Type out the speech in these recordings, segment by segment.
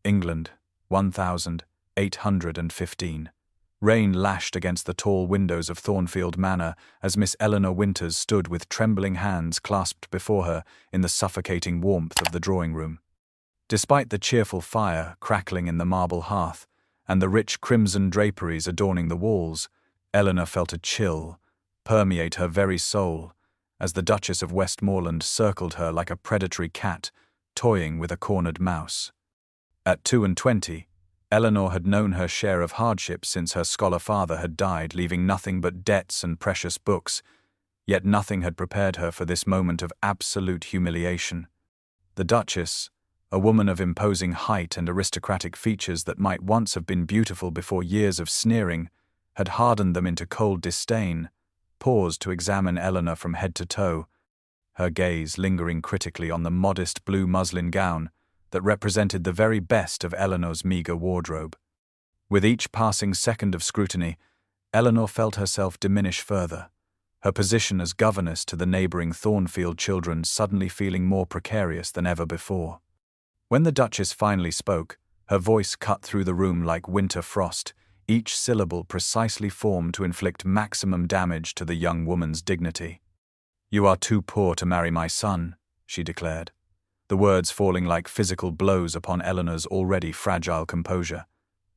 England, 1815. Rain lashed against the tall windows of Thornfield Manor as Miss Eleanor Winters stood with trembling hands clasped before her in the suffocating warmth of the drawing-room. Despite the cheerful fire crackling in the marble hearth and the rich crimson draperies adorning the walls, Eleanor felt a chill permeate her very soul as the Duchess of Westmoreland circled her like a predatory cat toying with a cornered mouse. At 22, Eleanor had known her share of hardship since her scholar father had died, leaving nothing but debts and precious books, yet nothing had prepared her for this moment of absolute humiliation. The Duchess, a woman of imposing height and aristocratic features that might once have been beautiful before years of sneering had hardened them into cold disdain, paused to examine Eleanor from head to toe, her gaze lingering critically on the modest blue muslin gown that represented the very best of Eleanor's meagre wardrobe. With each passing second of scrutiny, Eleanor felt herself diminish further, her position as governess to the neighbouring Thornfield children suddenly feeling more precarious than ever before. When the Duchess finally spoke, her voice cut through the room like winter frost, each syllable precisely formed to inflict maximum damage to the young woman's dignity. "You are too poor to marry my son," she declared, the words falling like physical blows upon Eleanor's already fragile composure.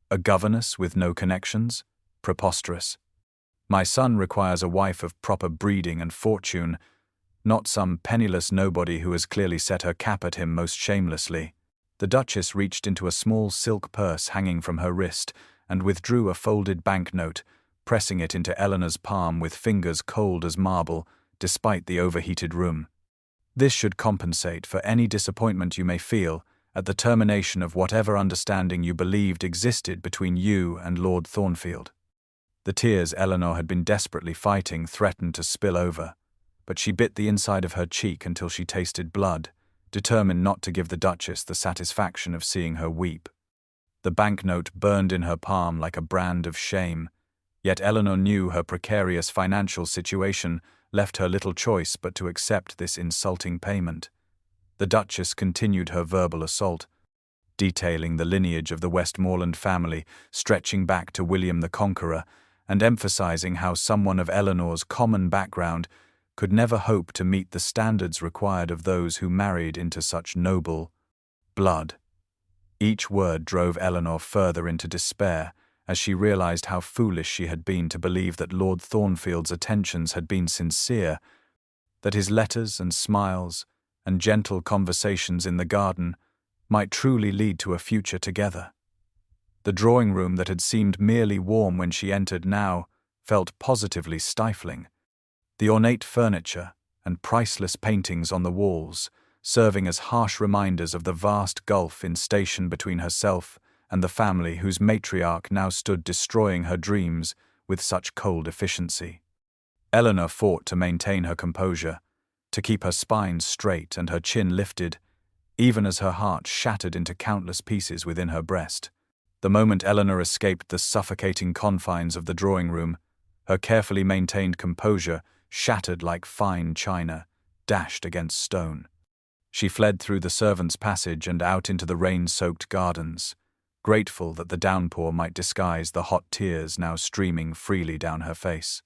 "A governess with no connections? Preposterous. My son requires a wife of proper breeding and fortune, not some penniless nobody who has clearly set her cap at him most shamelessly." The Duchess reached into a small silk purse hanging from her wrist and withdrew a folded banknote, pressing it into Eleanor's palm with fingers cold as marble, despite the overheated room. "This should compensate for any disappointment you may feel at the termination of whatever understanding you believed existed between you and Lord Thornfield." The tears Eleanor had been desperately fighting threatened to spill over, but she bit the inside of her cheek until she tasted blood, determined not to give the Duchess the satisfaction of seeing her weep. The banknote burned in her palm like a brand of shame, yet Eleanor knew her precarious financial situation left her little choice but to accept this insulting payment. The Duchess continued her verbal assault, detailing the lineage of the Westmoreland family stretching back to William the Conqueror and emphasizing how someone of Eleanor's common background could never hope to meet the standards required of those who married into such noble blood. Each word drove Eleanor further into despair as she realized how foolish she had been to believe that Lord Thornfield's attentions had been sincere, that his letters and smiles and gentle conversations in the garden might truly lead to a future together. The drawing-room that had seemed merely warm when she entered now felt positively stifling, the ornate furniture and priceless paintings on the walls serving as harsh reminders of the vast gulf in station between herself and the family whose matriarch now stood destroying her dreams with such cold efficiency. Eleanor fought to maintain her composure, to keep her spine straight and her chin lifted, even as her heart shattered into countless pieces within her breast. The moment Eleanor escaped the suffocating confines of the drawing-room, her carefully maintained composure shattered like fine china, dashed against stone. She fled through the servants' passage and out into the rain-soaked gardens, grateful that the downpour might disguise the hot tears now streaming freely down her face.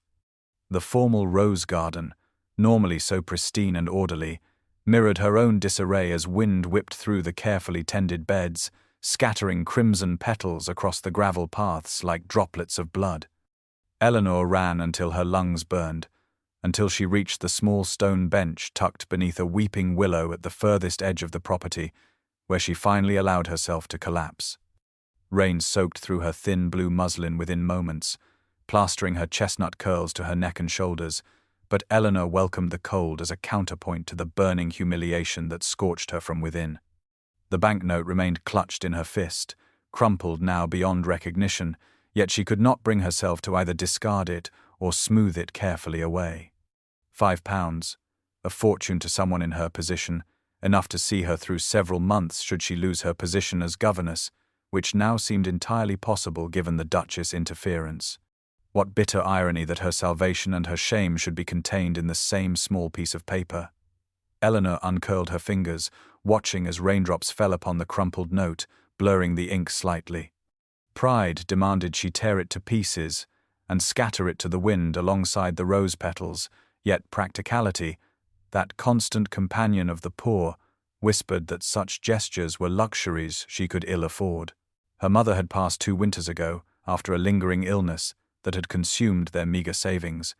The formal rose garden, normally so pristine and orderly, mirrored her own disarray as wind whipped through the carefully tended beds, scattering crimson petals across the gravel paths like droplets of blood. Eleanor ran until her lungs burned, until she reached the small stone bench tucked beneath a weeping willow at the furthest edge of the property, where she finally allowed herself to collapse. Rain soaked through her thin blue muslin within moments, plastering her chestnut curls to her neck and shoulders, but Eleanor welcomed the cold as a counterpoint to the burning humiliation that scorched her from within. The banknote remained clutched in her fist, crumpled now beyond recognition, yet she could not bring herself to either discard it or smooth it carefully away. £5, a fortune to someone in her position, enough to see her through several months should she lose her position as governess, which now seemed entirely possible given the Duchess' interference. What bitter irony that her salvation and her shame should be contained in the same small piece of paper. Eleanor uncurled her fingers, watching as raindrops fell upon the crumpled note, blurring the ink slightly. Pride demanded she tear it to pieces and scatter it to the wind alongside the rose petals, yet practicality, that constant companion of the poor, whispered that such gestures were luxuries she could ill afford. Her mother had passed 2 winters ago, after a lingering illness that had consumed their meager savings,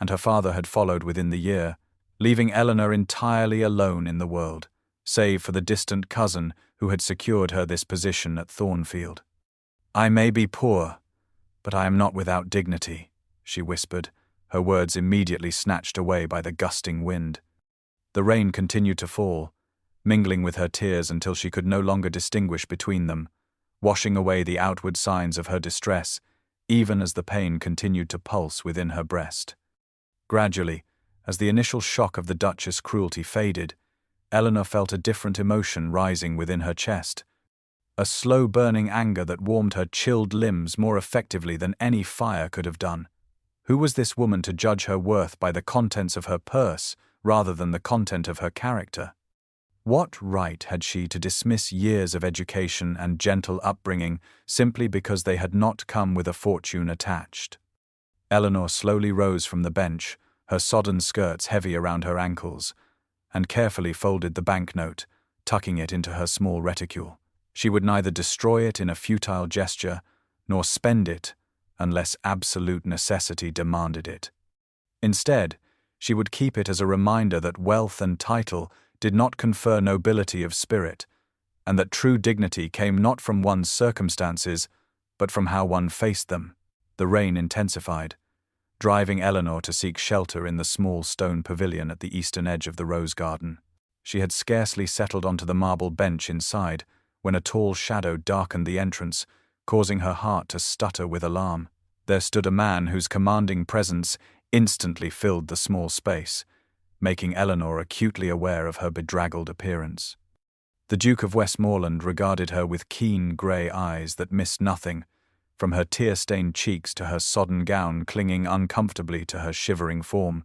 and her father had followed within the year, leaving Eleanor entirely alone in the world, save for the distant cousin who had secured her this position at Thornfield. "I may be poor, but I am not without dignity," she whispered, her words immediately snatched away by the gusting wind. The rain continued to fall, mingling with her tears until she could no longer distinguish between them, washing away the outward signs of her distress, even as the pain continued to pulse within her breast. Gradually, as the initial shock of the Duchess' cruelty faded, Eleanor felt a different emotion rising within her chest, a slow-burning anger that warmed her chilled limbs more effectively than any fire could have done. Who was this woman to judge her worth by the contents of her purse rather than the content of her character? What right had she to dismiss years of education and gentle upbringing simply because they had not come with a fortune attached? Eleanor slowly rose from the bench, her sodden skirts heavy around her ankles, and carefully folded the banknote, tucking it into her small reticule. She would neither destroy it in a futile gesture, nor spend it unless absolute necessity demanded it. Instead, she would keep it as a reminder that wealth and title did not confer nobility of spirit, and that true dignity came not from one's circumstances, but from how one faced them. The rain intensified, driving Eleanor to seek shelter in the small stone pavilion at the eastern edge of the rose garden. She had scarcely settled onto the marble bench inside when a tall shadow darkened the entrance, causing her heart to stutter with alarm. There stood a man whose commanding presence instantly filled the small space, making Eleanor acutely aware of her bedraggled appearance. The Duke of Westmoreland regarded her with keen grey eyes that missed nothing, from her tear-stained cheeks to her sodden gown clinging uncomfortably to her shivering form.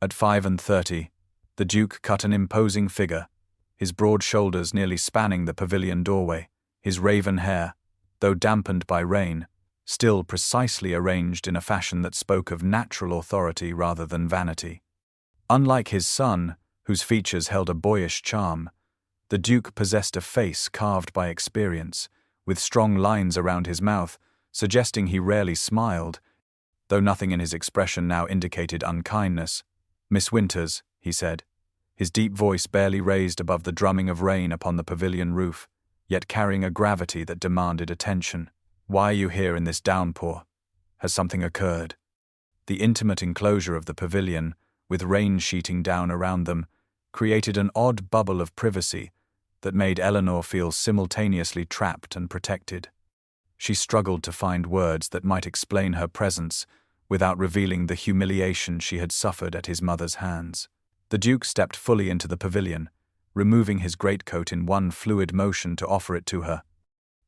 At 35, the Duke cut an imposing figure, his broad shoulders nearly spanning the pavilion doorway, his raven hair, though dampened by rain, still precisely arranged in a fashion that spoke of natural authority rather than vanity. Unlike his son, whose features held a boyish charm, the Duke possessed a face carved by experience, with strong lines around his mouth, suggesting he rarely smiled, though nothing in his expression now indicated unkindness. "Miss Winters," he said, his deep voice barely raised above the drumming of rain upon the pavilion roof, yet carrying a gravity that demanded attention. "Why are you here in this downpour? Has something occurred?" The intimate enclosure of the pavilion, with rain sheeting down around them, created an odd bubble of privacy that made Eleanor feel simultaneously trapped and protected. She struggled to find words that might explain her presence without revealing the humiliation she had suffered at his mother's hands. The Duke stepped fully into the pavilion, removing his greatcoat in one fluid motion to offer it to her.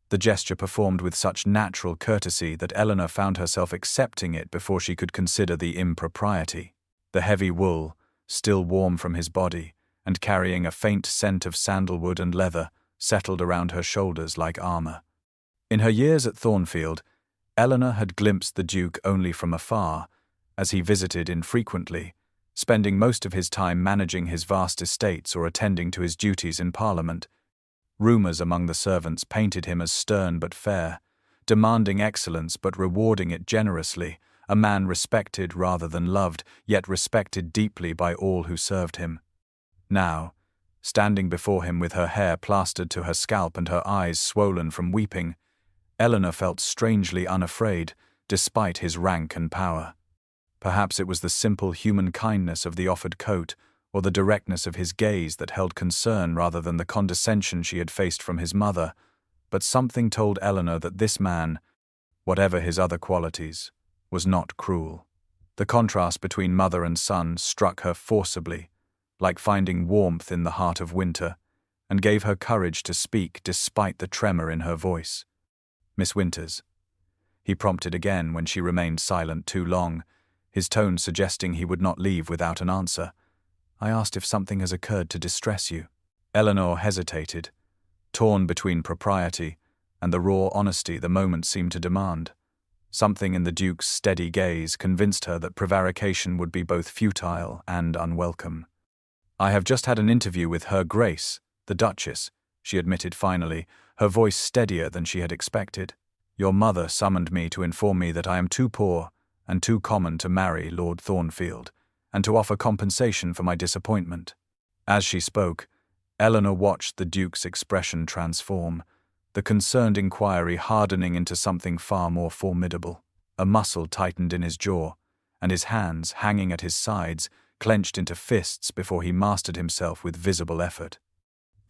The gesture performed with such natural courtesy that Eleanor found herself accepting it before she could consider the impropriety. The heavy wool, still warm from his body, and carrying a faint scent of sandalwood and leather, settled around her shoulders like armor. In her years at Thornfield, Eleanor had glimpsed the Duke only from afar, as he visited infrequently, spending most of his time managing his vast estates or attending to his duties in Parliament. Rumours among the servants painted him as stern but fair, demanding excellence but rewarding it generously, a man respected rather than loved, yet respected deeply by all who served him. Now, standing before him with her hair plastered to her scalp and her eyes swollen from weeping, Eleanor felt strangely unafraid, despite his rank and power. Perhaps it was the simple human kindness of the offered coat, or the directness of his gaze that held concern rather than the condescension she had faced from his mother, but something told Eleanor that this man, whatever his other qualities, was not cruel. The contrast between mother and son struck her forcibly, like finding warmth in the heart of winter, and gave her courage to speak despite the tremor in her voice. "Miss Winters," he prompted again when she remained silent too long, his tone suggesting he would not leave without an answer. "I asked if something has occurred to distress you." Eleanor hesitated, torn between propriety and the raw honesty the moment seemed to demand. Something in the Duke's steady gaze convinced her that prevarication would be both futile and unwelcome. "I have just had an interview with Her Grace, the Duchess," she admitted finally, her voice steadier than she had expected. "Your mother summoned me to inform me that I am too poor and too common to marry Lord Thornfield, and to offer compensation for my disappointment." As she spoke, Eleanor watched the Duke's expression transform, the concerned inquiry hardening into something far more formidable. A muscle tightened in his jaw, and his hands, hanging at his sides, clenched into fists before he mastered himself with visible effort.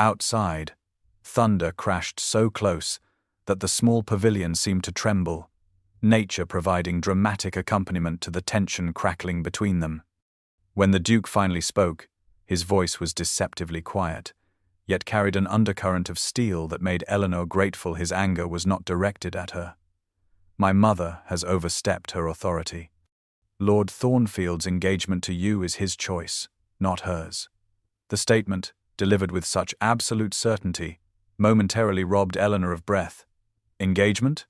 Outside, thunder crashed so close that the small pavilion seemed to tremble, nature providing dramatic accompaniment to the tension crackling between them. When the Duke finally spoke, his voice was deceptively quiet, yet carried an undercurrent of steel that made Eleanor grateful his anger was not directed at her. "My mother has overstepped her authority. Lord Thornfield's engagement to you is his choice, not hers." The statement, delivered with such absolute certainty, momentarily robbed Eleanor of breath. Engagement?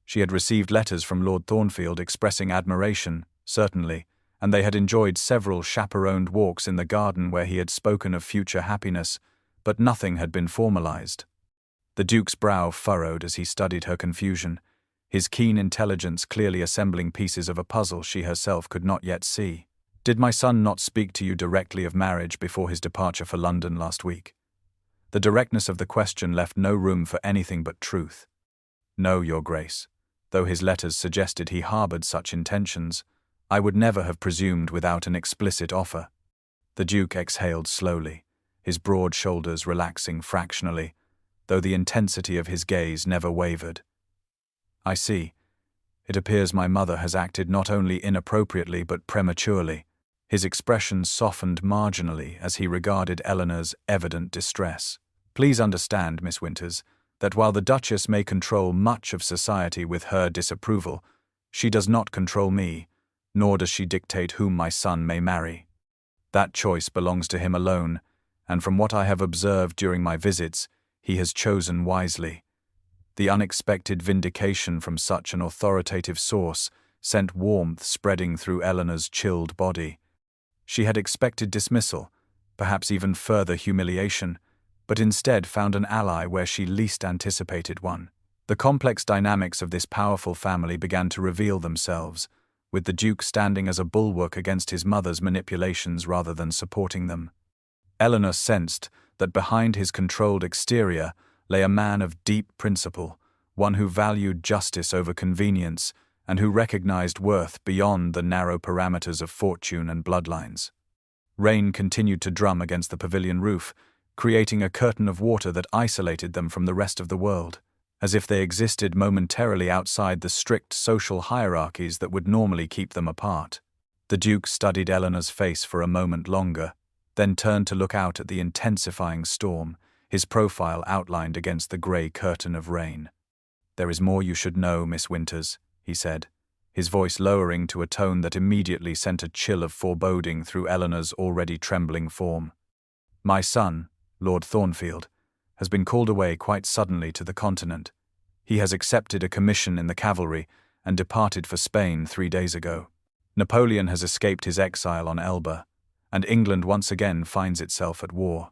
She had received letters from Lord Thornfield expressing admiration, certainly, and they had enjoyed several chaperoned walks in the garden where he had spoken of future happiness, but nothing had been formalized. The Duke's brow furrowed as he studied her confusion, his keen intelligence clearly assembling pieces of a puzzle she herself could not yet see. "Did my son not speak to you directly of marriage before his departure for London last week?" The directness of the question left no room for anything but truth. "No, Your Grace. Though his letters suggested he harbored such intentions, I would never have presumed without an explicit offer." The Duke exhaled slowly, his broad shoulders relaxing fractionally, though the intensity of his gaze never wavered. "I see. It appears my mother has acted not only inappropriately but prematurely." His expression softened marginally as he regarded Eleanor's evident distress. "Please understand, Miss Winters, that while the Duchess may control much of society with her disapproval, she does not control me, nor does she dictate whom my son may marry. That choice belongs to him alone, and from what I have observed during my visits, he has chosen wisely." The unexpected vindication from such an authoritative source sent warmth spreading through Eleanor's chilled body. She had expected dismissal, perhaps even further humiliation, but instead found an ally where she least anticipated one. The complex dynamics of this powerful family began to reveal themselves, with the Duke standing as a bulwark against his mother's manipulations rather than supporting them. Eleanor sensed that behind his controlled exterior lay a man of deep principle, one who valued justice over convenience and who recognized worth beyond the narrow parameters of fortune and bloodlines. Rain continued to drum against the pavilion roof, creating a curtain of water that isolated them from the rest of the world, as if they existed momentarily outside the strict social hierarchies that would normally keep them apart. The Duke studied Eleanor's face for a moment longer, then turned to look out at the intensifying storm, his profile outlined against the grey curtain of rain. "There is more you should know, Miss Winters," he said, his voice lowering to a tone that immediately sent a chill of foreboding through Eleanor's already trembling form. "My son, Lord Thornfield, has been called away quite suddenly to the continent. He has accepted a commission in the cavalry and departed for Spain 3 days ago. Napoleon has escaped his exile on Elba, and England once again finds itself at war."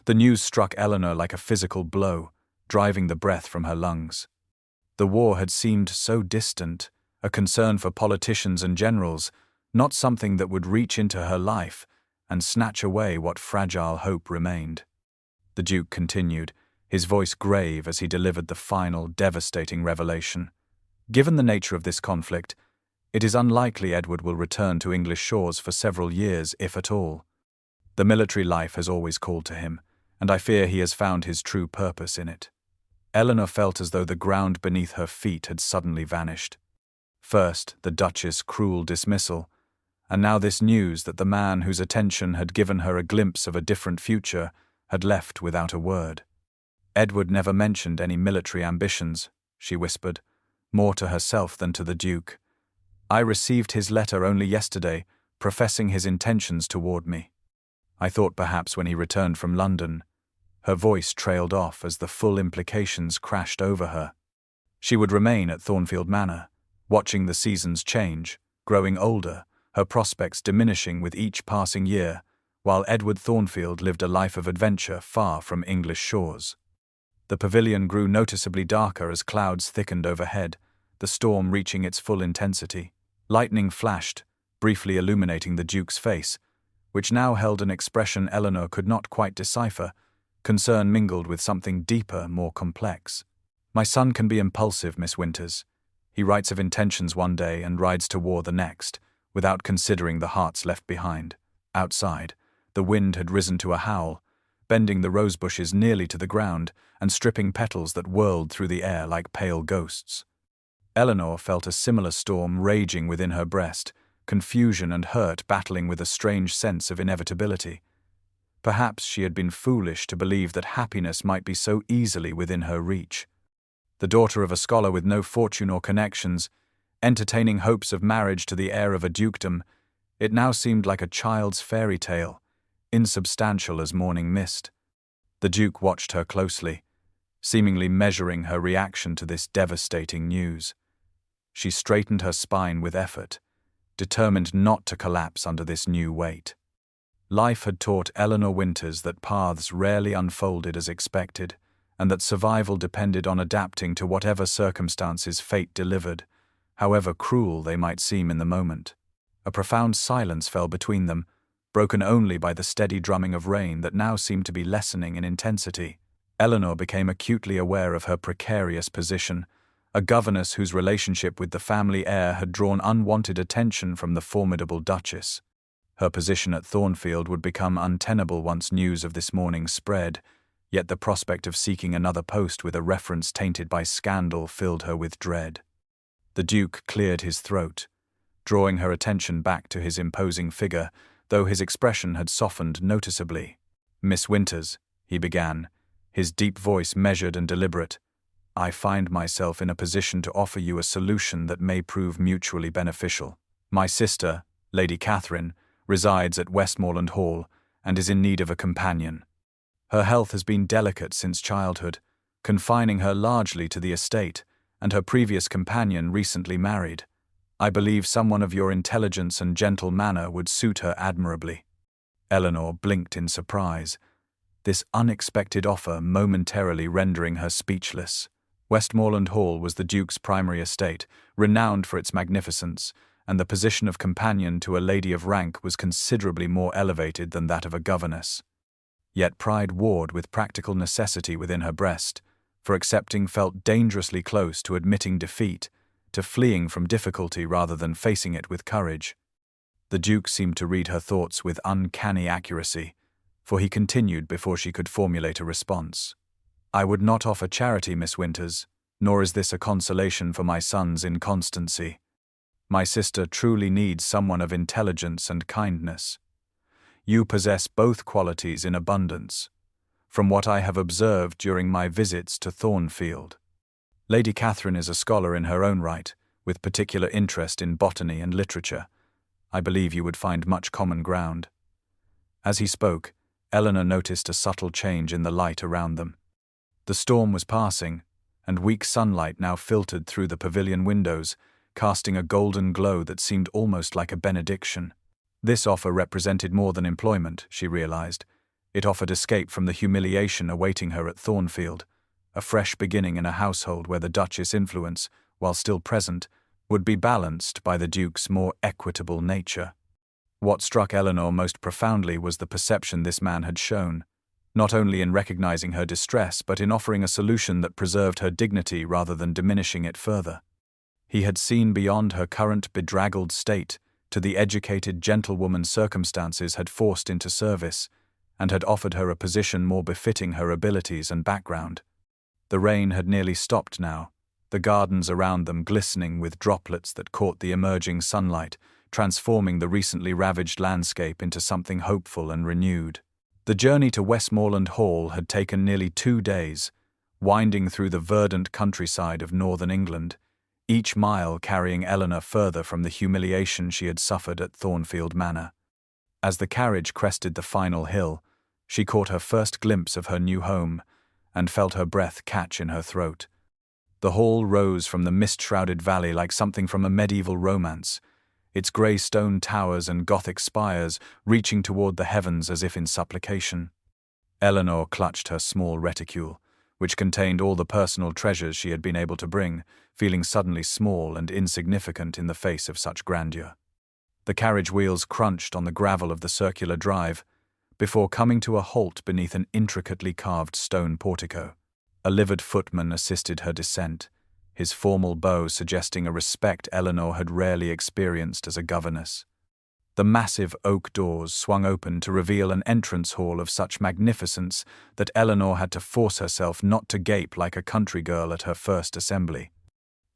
The news struck Eleanor like a physical blow, driving the breath from her lungs. The war had seemed so distant, a concern for politicians and generals, not something that would reach into her life and snatch away what fragile hope remained. The Duke continued, his voice grave as he delivered the final, devastating revelation. "Given the nature of this conflict, it is unlikely Edward will return to English shores for several years, if at all. The military life has always called to him, and I fear he has found his true purpose in it." Eleanor felt as though the ground beneath her feet had suddenly vanished. First, the Duchess' cruel dismissal, and now this news that the man whose attention had given her a glimpse of a different future had left without a word. "Edward never mentioned any military ambitions," she whispered, more to herself than to the Duke. "I received his letter only yesterday, professing his intentions toward me. I thought perhaps when he returned from London, Her voice trailed off as the full implications crashed over her. She would remain at Thornfield Manor, watching the seasons change, growing older, her prospects diminishing with each passing year, while Edward Thornfield lived a life of adventure far from English shores. The pavilion grew noticeably darker as clouds thickened overhead, the storm reaching its full intensity. Lightning flashed, briefly illuminating the Duke's face, which now held an expression Eleanor could not quite decipher, concern mingled with something deeper, more complex. "My son can be impulsive, Miss Winters. He writes of intentions one day and rides to war the next, without considering the hearts left behind." Outside, the wind had risen to a howl, bending the rose bushes nearly to the ground and stripping petals that whirled through the air like pale ghosts. Eleanor felt a similar storm raging within her breast, confusion and hurt battling with a strange sense of inevitability. Perhaps she had been foolish to believe that happiness might be so easily within her reach. The daughter of a scholar with no fortune or connections, entertaining hopes of marriage to the heir of a dukedom, it now seemed like a child's fairy tale, insubstantial as morning mist. The Duke watched her closely, seemingly measuring her reaction to this devastating news. She straightened her spine with effort, determined not to collapse under this new weight. Life had taught Eleanor Winters that paths rarely unfolded as expected, and that survival depended on adapting to whatever circumstances fate delivered, however cruel they might seem in the moment. A profound silence fell between them, broken only by the steady drumming of rain that now seemed to be lessening in intensity. Eleanor became acutely aware of her precarious position, a governess whose relationship with the family heir had drawn unwanted attention from the formidable Duchess. Her position at Thornfield would become untenable once news of this morning spread, yet the prospect of seeking another post with a reference tainted by scandal filled her with dread. The Duke cleared his throat, drawing her attention back to his imposing figure, though his expression had softened noticeably. "Miss Winters," he began, his deep voice measured and deliberate, "I find myself in a position to offer you a solution that may prove mutually beneficial. My sister, Lady Catherine, resides at Westmoreland Hall and is in need of a companion. Her health has been delicate since childhood, confining her largely to the estate, and her previous companion recently married. I believe someone of your intelligence and gentle manner would suit her admirably." Eleanor blinked in surprise, this unexpected offer momentarily rendering her speechless. Westmoreland Hall was the Duke's primary estate, renowned for its magnificence, and the position of companion to a lady of rank was considerably more elevated than that of a governess. Yet pride warred with practical necessity within her breast, for accepting felt dangerously close to admitting defeat, to fleeing from difficulty rather than facing it with courage. The Duke seemed to read her thoughts with uncanny accuracy, for he continued before she could formulate a response. "I would not offer charity, Miss Winters, nor is this a consolation for my son's inconstancy. My sister truly needs someone of intelligence and kindness. You possess both qualities in abundance, from what I have observed during my visits to Thornfield. Lady Catherine is a scholar in her own right, with particular interest in botany and literature. I believe you would find much common ground." As he spoke, Eleanor noticed a subtle change in the light around them. The storm was passing, and weak sunlight now filtered through the pavilion windows, casting a golden glow that seemed almost like a benediction. This offer represented more than employment, she realized. It offered escape from the humiliation awaiting her at Thornfield, a fresh beginning in a household where the Duchess' influence, while still present, would be balanced by the Duke's more equitable nature. What struck Eleanor most profoundly was the perception this man had shown, not only in recognizing her distress but in offering a solution that preserved her dignity rather than diminishing it further. He had seen beyond her current bedraggled state to the educated gentlewoman circumstances had forced into service, and had offered her a position more befitting her abilities and background. The rain had nearly stopped now, the gardens around them glistening with droplets that caught the emerging sunlight, transforming the recently ravaged landscape into something hopeful and renewed. The journey to Westmoreland Hall had taken nearly 2 days, winding through the verdant countryside of northern England, each mile carrying Eleanor further from the humiliation she had suffered at Thornfield Manor. As the carriage crested the final hill, She caught her first glimpse of her new home and felt her breath catch in her throat. The hall rose from the mist-shrouded valley like something from a medieval romance, its grey stone towers and Gothic spires reaching toward the heavens as if in supplication. Eleanor clutched her small reticule, which contained all the personal treasures she had been able to bring, feeling suddenly small and insignificant in the face of such grandeur. The carriage wheels crunched on the gravel of the circular drive, before coming to a halt beneath an intricately carved stone portico. A livered footman assisted her descent, his formal bow suggesting a respect Eleanor had rarely experienced as a governess. The massive oak doors swung open to reveal an entrance hall of such magnificence that Eleanor had to force herself not to gape like a country girl at her first assembly.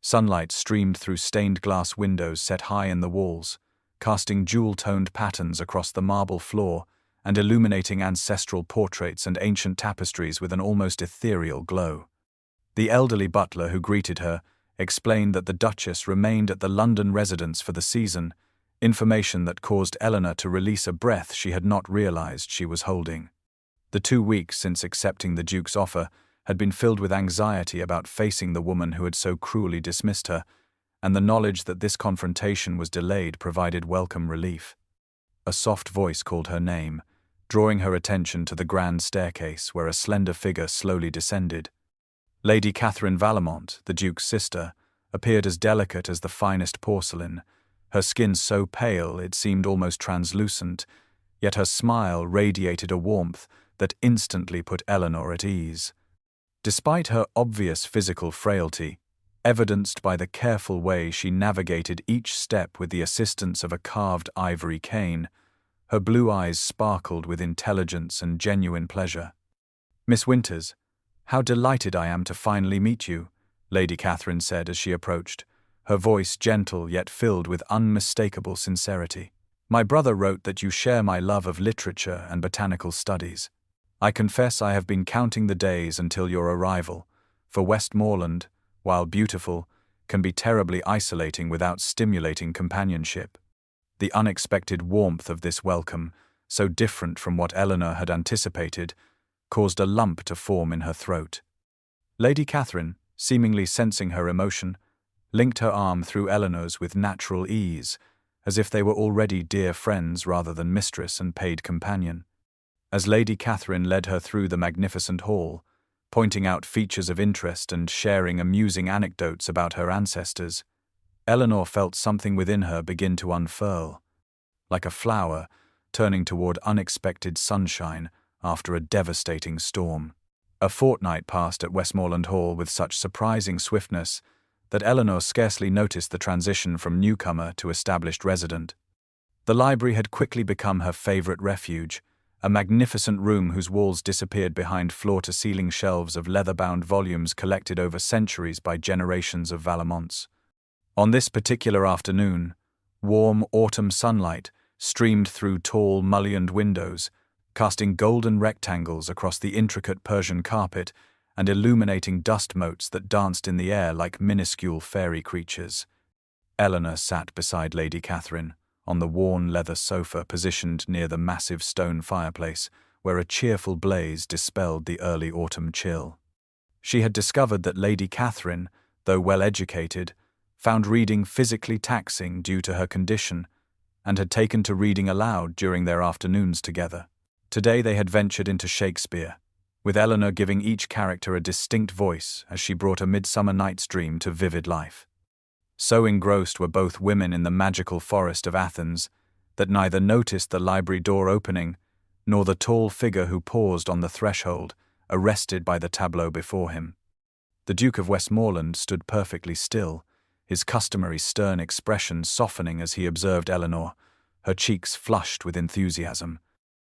Sunlight streamed through stained glass windows set high in the walls, casting jewel-toned patterns across the marble floor and illuminating ancestral portraits and ancient tapestries with an almost ethereal glow. The elderly butler who greeted her explained that the Duchess remained at the London residence for the season, information that caused Eleanor to release a breath she had not realized she was holding. The 2 weeks since accepting the Duke's offer had been filled with anxiety about facing the woman who had so cruelly dismissed her, and the knowledge that this confrontation was delayed provided welcome relief. A soft voice called her name, drawing her attention to the grand staircase where a slender figure slowly descended. Lady Catherine Vallemont, the Duke's sister, appeared as delicate as the finest porcelain, her skin so pale it seemed almost translucent, yet her smile radiated a warmth that instantly put Eleanor at ease. Despite her obvious physical frailty, evidenced by the careful way she navigated each step with the assistance of a carved ivory cane, her blue eyes sparkled with intelligence and genuine pleasure. "Miss Winters, how delighted I am to finally meet you," Lady Catherine said as she approached, her voice gentle yet filled with unmistakable sincerity. "My brother wrote that you share my love of literature and botanical studies. I confess I have been counting the days until your arrival, for Westmoreland, while beautiful, can be terribly isolating without stimulating companionship." The unexpected warmth of this welcome, so different from what Eleanor had anticipated, caused a lump to form in her throat. Lady Catherine, seemingly sensing her emotion, linked her arm through Eleanor's with natural ease, as if they were already dear friends rather than mistress and paid companion. As Lady Catherine led her through the magnificent hall, pointing out features of interest and sharing amusing anecdotes about her ancestors, Eleanor felt something within her begin to unfurl, like a flower turning toward unexpected sunshine after a devastating storm. A fortnight passed at Westmoreland Hall with such surprising swiftness that Eleanor scarcely noticed the transition from newcomer to established resident. The library had quickly become her favorite refuge, a magnificent room whose walls disappeared behind floor-to-ceiling shelves of leather-bound volumes collected over centuries by generations of Vallemonts. On this particular afternoon, warm autumn sunlight streamed through tall, mullioned windows, casting golden rectangles across the intricate Persian carpet and illuminating dust motes that danced in the air like minuscule fairy creatures. Eleanor sat beside Lady Catherine, on the worn leather sofa positioned near the massive stone fireplace, where a cheerful blaze dispelled the early autumn chill. She had discovered that Lady Catherine, though well-educated, found reading physically taxing due to her condition, and had taken to reading aloud during their afternoons together. Today they had ventured into Shakespeare, with Eleanor giving each character a distinct voice as she brought A Midsummer Night's Dream to vivid life. So engrossed were both women in the magical forest of Athens that neither noticed the library door opening nor the tall figure who paused on the threshold, arrested by the tableau before him. The Duke of Westmoreland stood perfectly still, his customary stern expression softening as he observed Eleanor, her cheeks flushed with enthusiasm,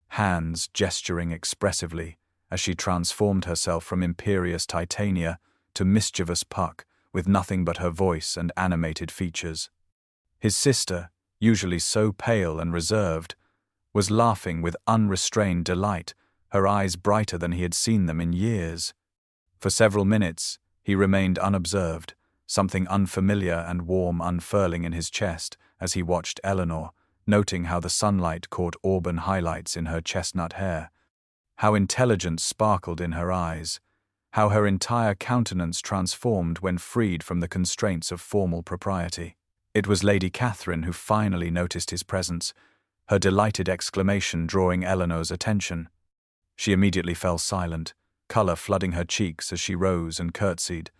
hands gesturing expressively as she transformed herself from imperious Titania to mischievous Puck, with nothing but her voice and animated features. His sister, usually so pale and reserved, was laughing with unrestrained delight, her eyes brighter than he had seen them in years. For several minutes, he remained unobserved, something unfamiliar and warm unfurling in his chest as he watched Eleanor, noting how the sunlight caught auburn highlights in her chestnut hair. How intelligence sparkled in her eyes, how her entire countenance transformed when freed from the constraints of formal propriety. It was Lady Catherine who finally noticed his presence, her delighted exclamation drawing Eleanor's attention. She immediately fell silent, colour flooding her cheeks as she rose and curtsied,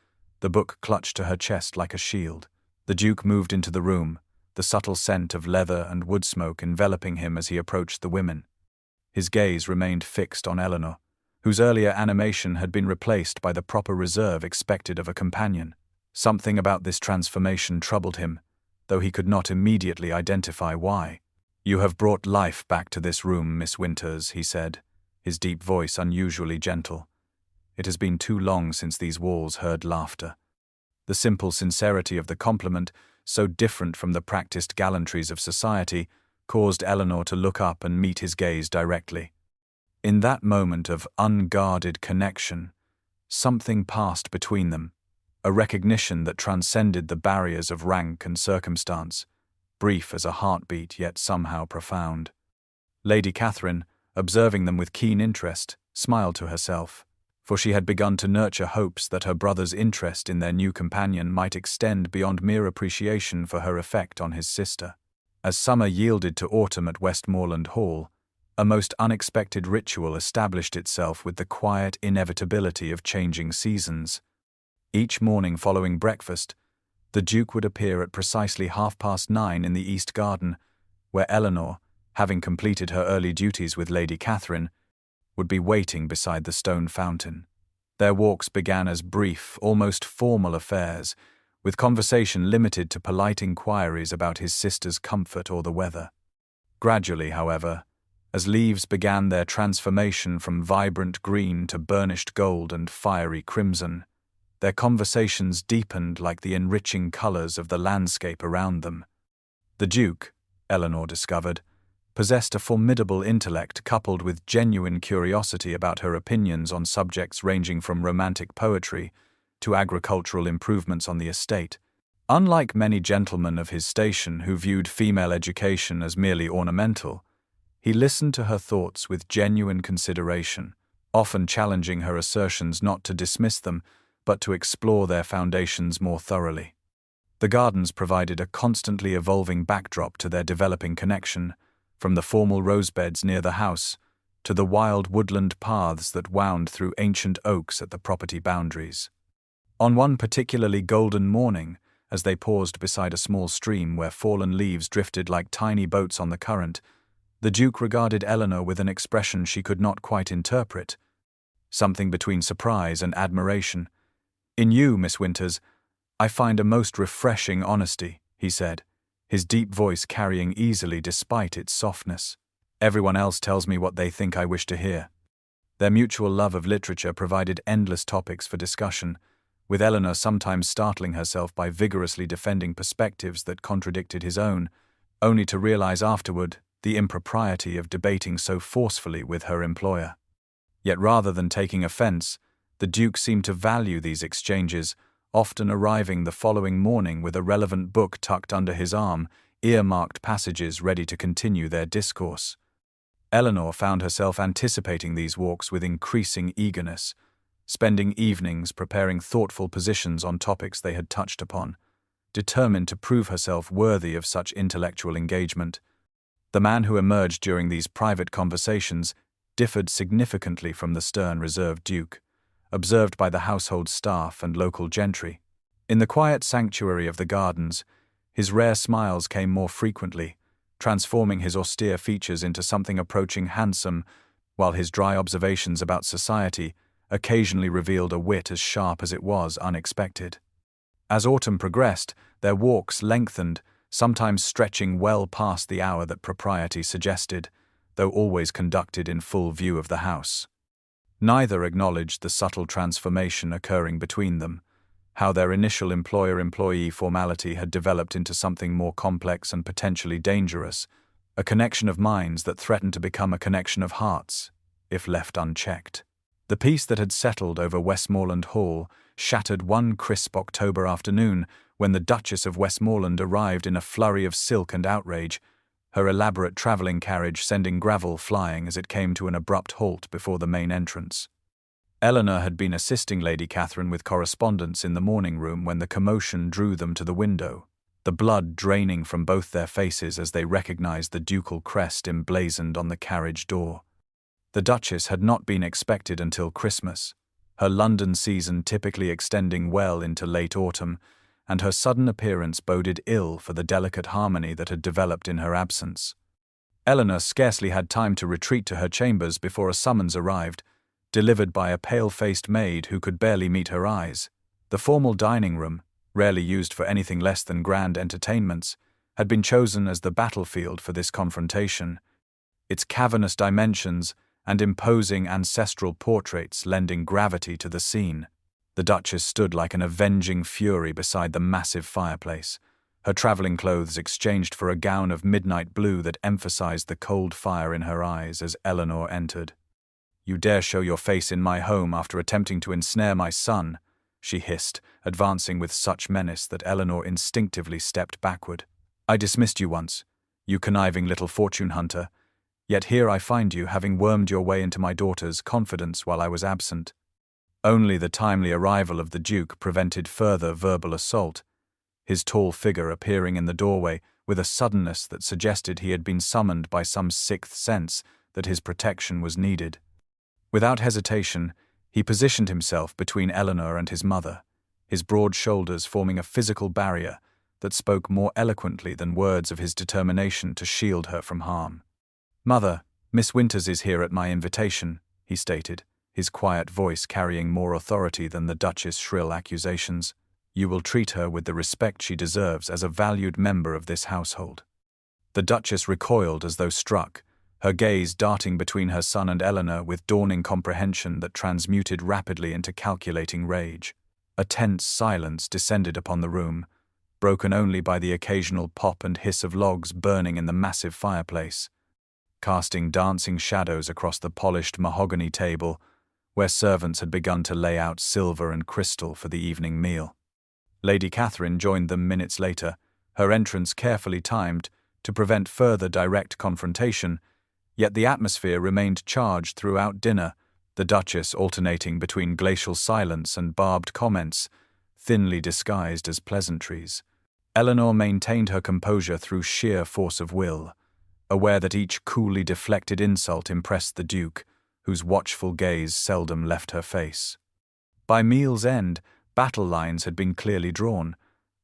the book clutched to her chest like a shield. The Duke moved into the room, the subtle scent of leather and wood smoke enveloping him as he approached the women. His gaze remained fixed on Eleanor, whose earlier animation had been replaced by the proper reserve expected of a companion. Something about this transformation troubled him, though he could not immediately identify why. "You have brought life back to this room, Miss Winters," he said, his deep voice unusually gentle. "It has been too long since these walls heard laughter." The simple sincerity of the compliment, so different from the practiced gallantries of society, caused Eleanor to look up and meet his gaze directly. In that moment of unguarded connection, something passed between them, a recognition that transcended the barriers of rank and circumstance, brief as a heartbeat yet somehow profound. Lady Catherine, observing them with keen interest, smiled to herself, for she had begun to nurture hopes that her brother's interest in their new companion might extend beyond mere appreciation for her effect on his sister. As summer yielded to autumn at Westmoreland Hall, a most unexpected ritual established itself with the quiet inevitability of changing seasons. Each morning following breakfast, the Duke would appear at precisely 9:30 in the East Garden, where Eleanor, having completed her early duties with Lady Catherine, would be waiting beside the stone fountain. Their walks began as brief, almost formal affairs, with conversation limited to polite inquiries about his sister's comfort or the weather. Gradually, however, as leaves began their transformation from vibrant green to burnished gold and fiery crimson, their conversations deepened like the enriching colours of the landscape around them. The Duke, Eleanor discovered, possessed a formidable intellect coupled with genuine curiosity about her opinions on subjects ranging from romantic poetry to agricultural improvements on the estate. Unlike many gentlemen of his station who viewed female education as merely ornamental, he listened to her thoughts with genuine consideration, often challenging her assertions not to dismiss them, but to explore their foundations more thoroughly. The gardens provided a constantly evolving backdrop to their developing connection, from the formal rosebeds near the house to the wild woodland paths that wound through ancient oaks at the property boundaries. On one particularly golden morning, as they paused beside a small stream where fallen leaves drifted like tiny boats on the current, the Duke regarded Eleanor with an expression she could not quite interpret, something between surprise and admiration. "In you, Miss Winters, I find a most refreshing honesty," he said, his deep voice carrying easily despite its softness. "Everyone else tells me what they think I wish to hear." Their mutual love of literature provided endless topics for discussion, with Eleanor sometimes startling herself by vigorously defending perspectives that contradicted his own, only to realize afterward the impropriety of debating so forcefully with her employer. Yet rather than taking offense, the Duke seemed to value these exchanges, often arriving the following morning with a relevant book tucked under his arm, earmarked passages ready to continue their discourse. Eleanor found herself anticipating these walks with increasing eagerness, spending evenings preparing thoughtful positions on topics they had touched upon, determined to prove herself worthy of such intellectual engagement. The man who emerged during these private conversations differed significantly from the stern, reserved Duke, observed by the household staff and local gentry. In the quiet sanctuary of the gardens, his rare smiles came more frequently, transforming his austere features into something approaching handsome, while his dry observations about society occasionally revealed a wit as sharp as it was unexpected. As autumn progressed, their walks lengthened, sometimes stretching well past the hour that propriety suggested, though always conducted in full view of the house. Neither acknowledged the subtle transformation occurring between them, how their initial employer-employee formality had developed into something more complex and potentially dangerous, a connection of minds that threatened to become a connection of hearts, if left unchecked. The peace that had settled over Westmoreland Hall shattered one crisp October afternoon when the Duchess of Westmoreland arrived in a flurry of silk and outrage, her elaborate travelling carriage sending gravel flying as it came to an abrupt halt before the main entrance. Eleanor had been assisting Lady Catherine with correspondence in the morning room when the commotion drew them to the window, the blood draining from both their faces as they recognized the ducal crest emblazoned on the carriage door. The Duchess had not been expected until Christmas, her London season typically extending well into late autumn, and her sudden appearance boded ill for the delicate harmony that had developed in her absence. Eleanor scarcely had time to retreat to her chambers before a summons arrived, delivered by a pale-faced maid who could barely meet her eyes. The formal dining room, rarely used for anything less than grand entertainments, had been chosen as the battlefield for this confrontation, its cavernous dimensions and imposing ancestral portraits lending gravity to the scene. The Duchess stood like an avenging fury beside the massive fireplace, her travelling clothes exchanged for a gown of midnight blue that emphasized the cold fire in her eyes as Eleanor entered. "You dare show your face in my home after attempting to ensnare my son," she hissed, advancing with such menace that Eleanor instinctively stepped backward. "I dismissed you once, you conniving little fortune hunter, yet here I find you having wormed your way into my daughter's confidence while I was absent." Only the timely arrival of the Duke prevented further verbal assault, his tall figure appearing in the doorway with a suddenness that suggested he had been summoned by some sixth sense that his protection was needed. Without hesitation, he positioned himself between Eleanor and his mother, his broad shoulders forming a physical barrier that spoke more eloquently than words of his determination to shield her from harm. "Mother, Miss Winters is here at my invitation," he stated, his quiet voice carrying more authority than the Duchess' shrill accusations. "You will treat her with the respect she deserves as a valued member of this household." The Duchess recoiled as though struck, her gaze darting between her son and Eleanor with dawning comprehension that transmuted rapidly into calculating rage. A tense silence descended upon the room, broken only by the occasional pop and hiss of logs burning in the massive fireplace, casting dancing shadows across the polished mahogany table, where servants had begun to lay out silver and crystal for the evening meal. Lady Catherine joined them minutes later, her entrance carefully timed to prevent further direct confrontation, yet the atmosphere remained charged throughout dinner, the Duchess alternating between glacial silence and barbed comments, thinly disguised as pleasantries. Eleanor maintained her composure through sheer force of will, aware that each coolly deflected insult impressed the Duke, whose watchful gaze seldom left her face. By meal's end, battle lines had been clearly drawn,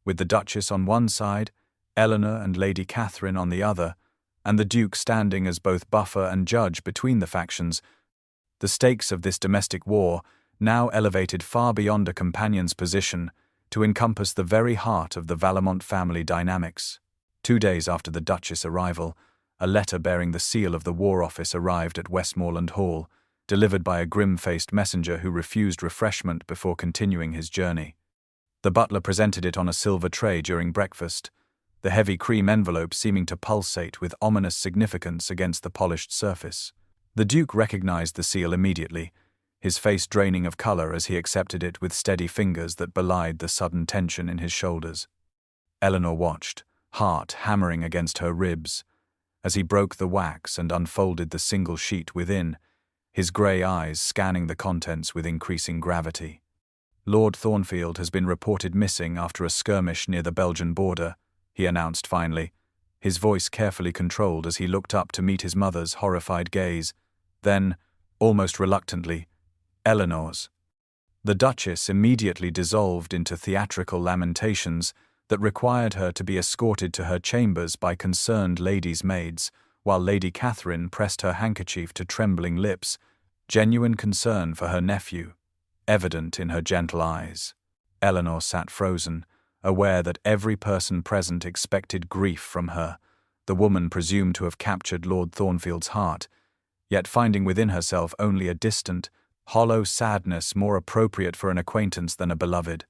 with the Duchess on one side, Eleanor and Lady Catherine on the other, and the Duke standing as both buffer and judge between the factions. The stakes of this domestic war, now elevated far beyond a companion's position, to encompass the very heart of the Valmont family dynamics. 2 days after the Duchess' arrival, a letter bearing the seal of the War Office arrived at Westmoreland Hall, delivered by a grim-faced messenger who refused refreshment before continuing his journey. The butler presented it on a silver tray during breakfast, the heavy cream envelope seeming to pulsate with ominous significance against the polished surface. The Duke recognized the seal immediately, his face draining of color as he accepted it with steady fingers that belied the sudden tension in his shoulders. Eleanor watched, heart hammering against her ribs, as he broke the wax and unfolded the single sheet within, his grey eyes scanning the contents with increasing gravity. "Lord Thornfield has been reported missing after a skirmish near the Belgian border," he announced finally, his voice carefully controlled as he looked up to meet his mother's horrified gaze. Then, almost reluctantly, Eleanor's. The Duchess immediately dissolved into theatrical lamentations that required her to be escorted to her chambers by concerned ladies' maids, while Lady Catherine pressed her handkerchief to trembling lips, genuine concern for her nephew, evident in her gentle eyes. Eleanor sat frozen, aware that every person present expected grief from her, the woman presumed to have captured Lord Thornfield's heart, yet finding within herself only a distant, hollow sadness more appropriate for an acquaintance than a beloved.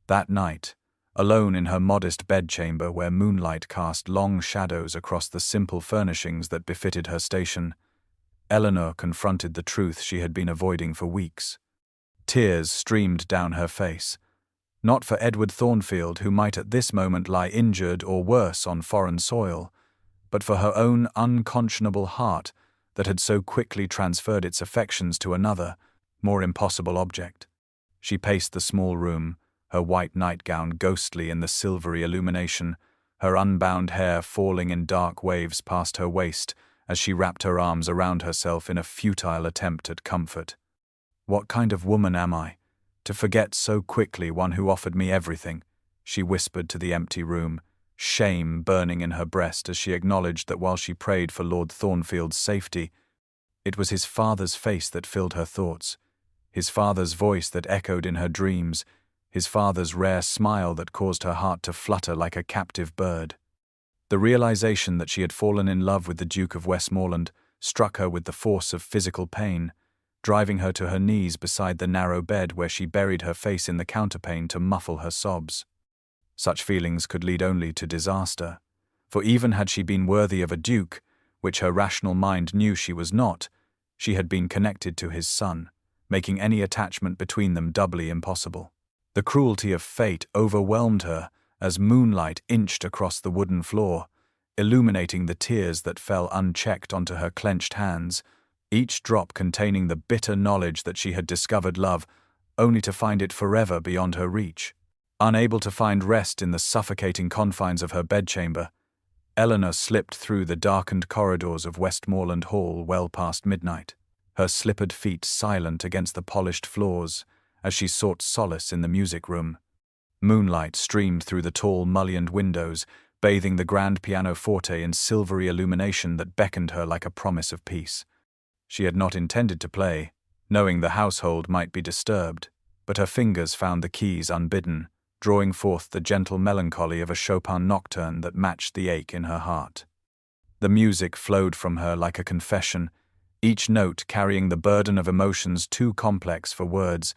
That night, alone in her modest bedchamber where moonlight cast long shadows across the simple furnishings that befitted her station, Eleanor confronted the truth she had been avoiding for weeks. Tears streamed down her face, not for Edward Thornfield, who might at this moment lie injured or worse on foreign soil, but for her own unconscionable heart that had so quickly transferred its affections to another, more impossible object. She paced the small room, her white nightgown ghostly in the silvery illumination, her unbound hair falling in dark waves past her waist as she wrapped her arms around herself in a futile attempt at comfort. "What kind of woman am I, to forget so quickly one who offered me everything?" she whispered to the empty room, shame burning in her breast as she acknowledged that while she prayed for Lord Thornfield's safety, it was his father's face that filled her thoughts, his father's voice that echoed in her dreams, his father's rare smile that caused her heart to flutter like a captive bird. The realization that she had fallen in love with the Duke of Westmoreland struck her with the force of physical pain, driving her to her knees beside the narrow bed where she buried her face in the counterpane to muffle her sobs. Such feelings could lead only to disaster, for even had she been worthy of a duke, which her rational mind knew she was not, she had been connected to his son, making any attachment between them doubly impossible. The cruelty of fate overwhelmed her as moonlight inched across the wooden floor, illuminating the tears that fell unchecked onto her clenched hands, each drop containing the bitter knowledge that she had discovered love, only to find it forever beyond her reach. Unable to find rest in the suffocating confines of her bedchamber, Eleanor slipped through the darkened corridors of Westmoreland Hall well past midnight, her slippered feet silent against the polished floors as she sought solace in the music room. Moonlight streamed through the tall mullioned windows, bathing the grand pianoforte in silvery illumination that beckoned her like a promise of peace. She had not intended to play, knowing the household might be disturbed, but her fingers found the keys unbidden, drawing forth the gentle melancholy of a Chopin nocturne that matched the ache in her heart. The music flowed from her like a confession, each note carrying the burden of emotions too complex for words,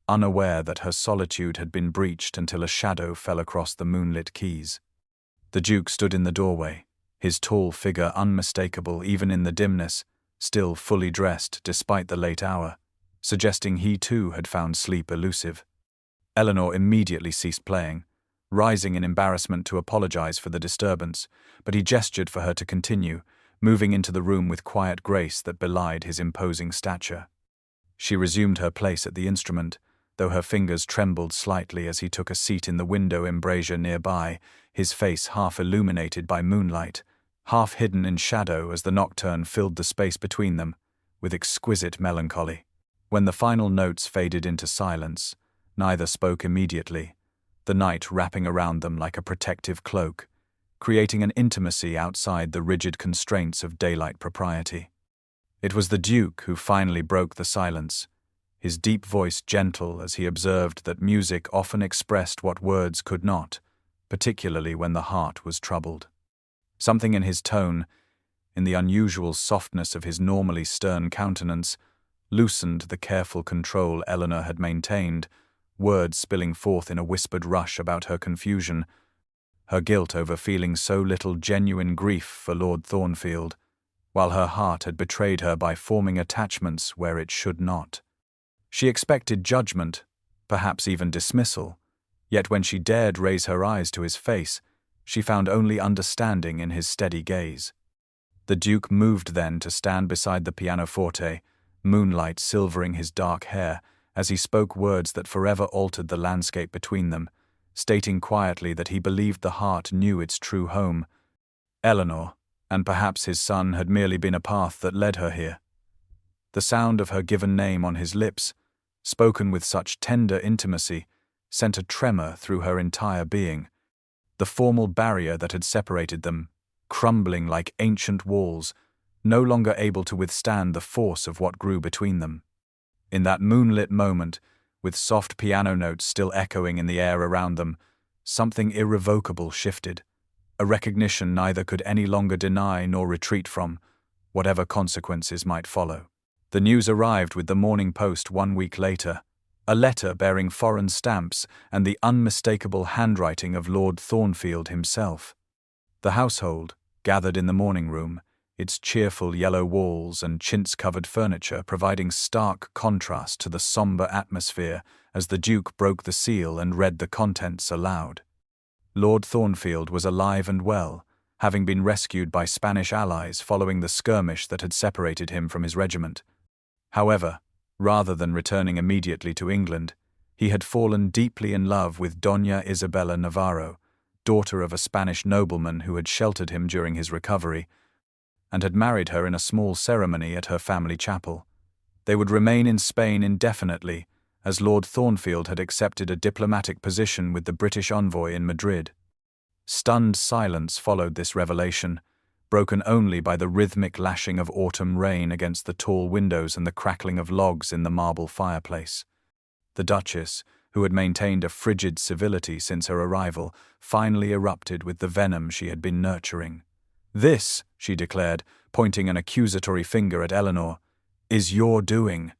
unaware that her solitude had been breached until a shadow fell across the moonlit keys. The Duke stood in the doorway, his tall figure unmistakable even in the dimness, still fully dressed despite the late hour, suggesting he too had found sleep elusive. Eleanor immediately ceased playing, rising in embarrassment to apologize for the disturbance, but he gestured for her to continue, moving into the room with quiet grace that belied his imposing stature. She resumed her place at the instrument, though her fingers trembled slightly as he took a seat in the window embrasure nearby, his face half illuminated by moonlight, half hidden in shadow as the nocturne filled the space between them, with exquisite melancholy. When the final notes faded into silence, neither spoke immediately, the night wrapping around them like a protective cloak, creating an intimacy outside the rigid constraints of daylight propriety. It was the Duke who finally broke the silence, his deep voice gentle as he observed that music often expressed what words could not, particularly when the heart was troubled. Something in his tone, in the unusual softness of his normally stern countenance, loosened the careful control Eleanor had maintained, words spilling forth in a whispered rush about her confusion, her guilt over feeling so little genuine grief for Lord Thornfield, while her heart had betrayed her by forming attachments where it should not. She expected judgment, perhaps even dismissal, yet when she dared raise her eyes to his face, she found only understanding in his steady gaze. The Duke moved then to stand beside the pianoforte, moonlight silvering his dark hair, as he spoke words that forever altered the landscape between them, stating quietly that he believed the heart knew its true home. Eleanor, and perhaps his son, had merely been a path that led her here. The sound of her given name on his lips, spoken with such tender intimacy, sent a tremor through her entire being. The formal barrier that had separated them, crumbling like ancient walls, no longer able to withstand the force of what grew between them. In that moonlit moment, with soft piano notes still echoing in the air around them, something irrevocable shifted, a recognition neither could any longer deny nor retreat from, whatever consequences might follow. The news arrived with the Morning Post 1 week later, a letter bearing foreign stamps and the unmistakable handwriting of Lord Thornfield himself. The household, gathered in the morning room, its cheerful yellow walls and chintz-covered furniture providing stark contrast to the somber atmosphere as the Duke broke the seal and read the contents aloud. Lord Thornfield was alive and well, having been rescued by Spanish allies following the skirmish that had separated him from his regiment. However, rather than returning immediately to England, he had fallen deeply in love with Doña Isabella Navarro, daughter of a Spanish nobleman who had sheltered him during his recovery, and had married her in a small ceremony at her family chapel. They would remain in Spain indefinitely, as Lord Thornfield had accepted a diplomatic position with the British envoy in Madrid. Stunned silence followed this revelation, broken only by the rhythmic lashing of autumn rain against the tall windows and the crackling of logs in the marble fireplace. The Duchess, who had maintained a frigid civility since her arrival, finally erupted with the venom she had been nurturing. "This," she declared, pointing an accusatory finger at Eleanor, "is your doing.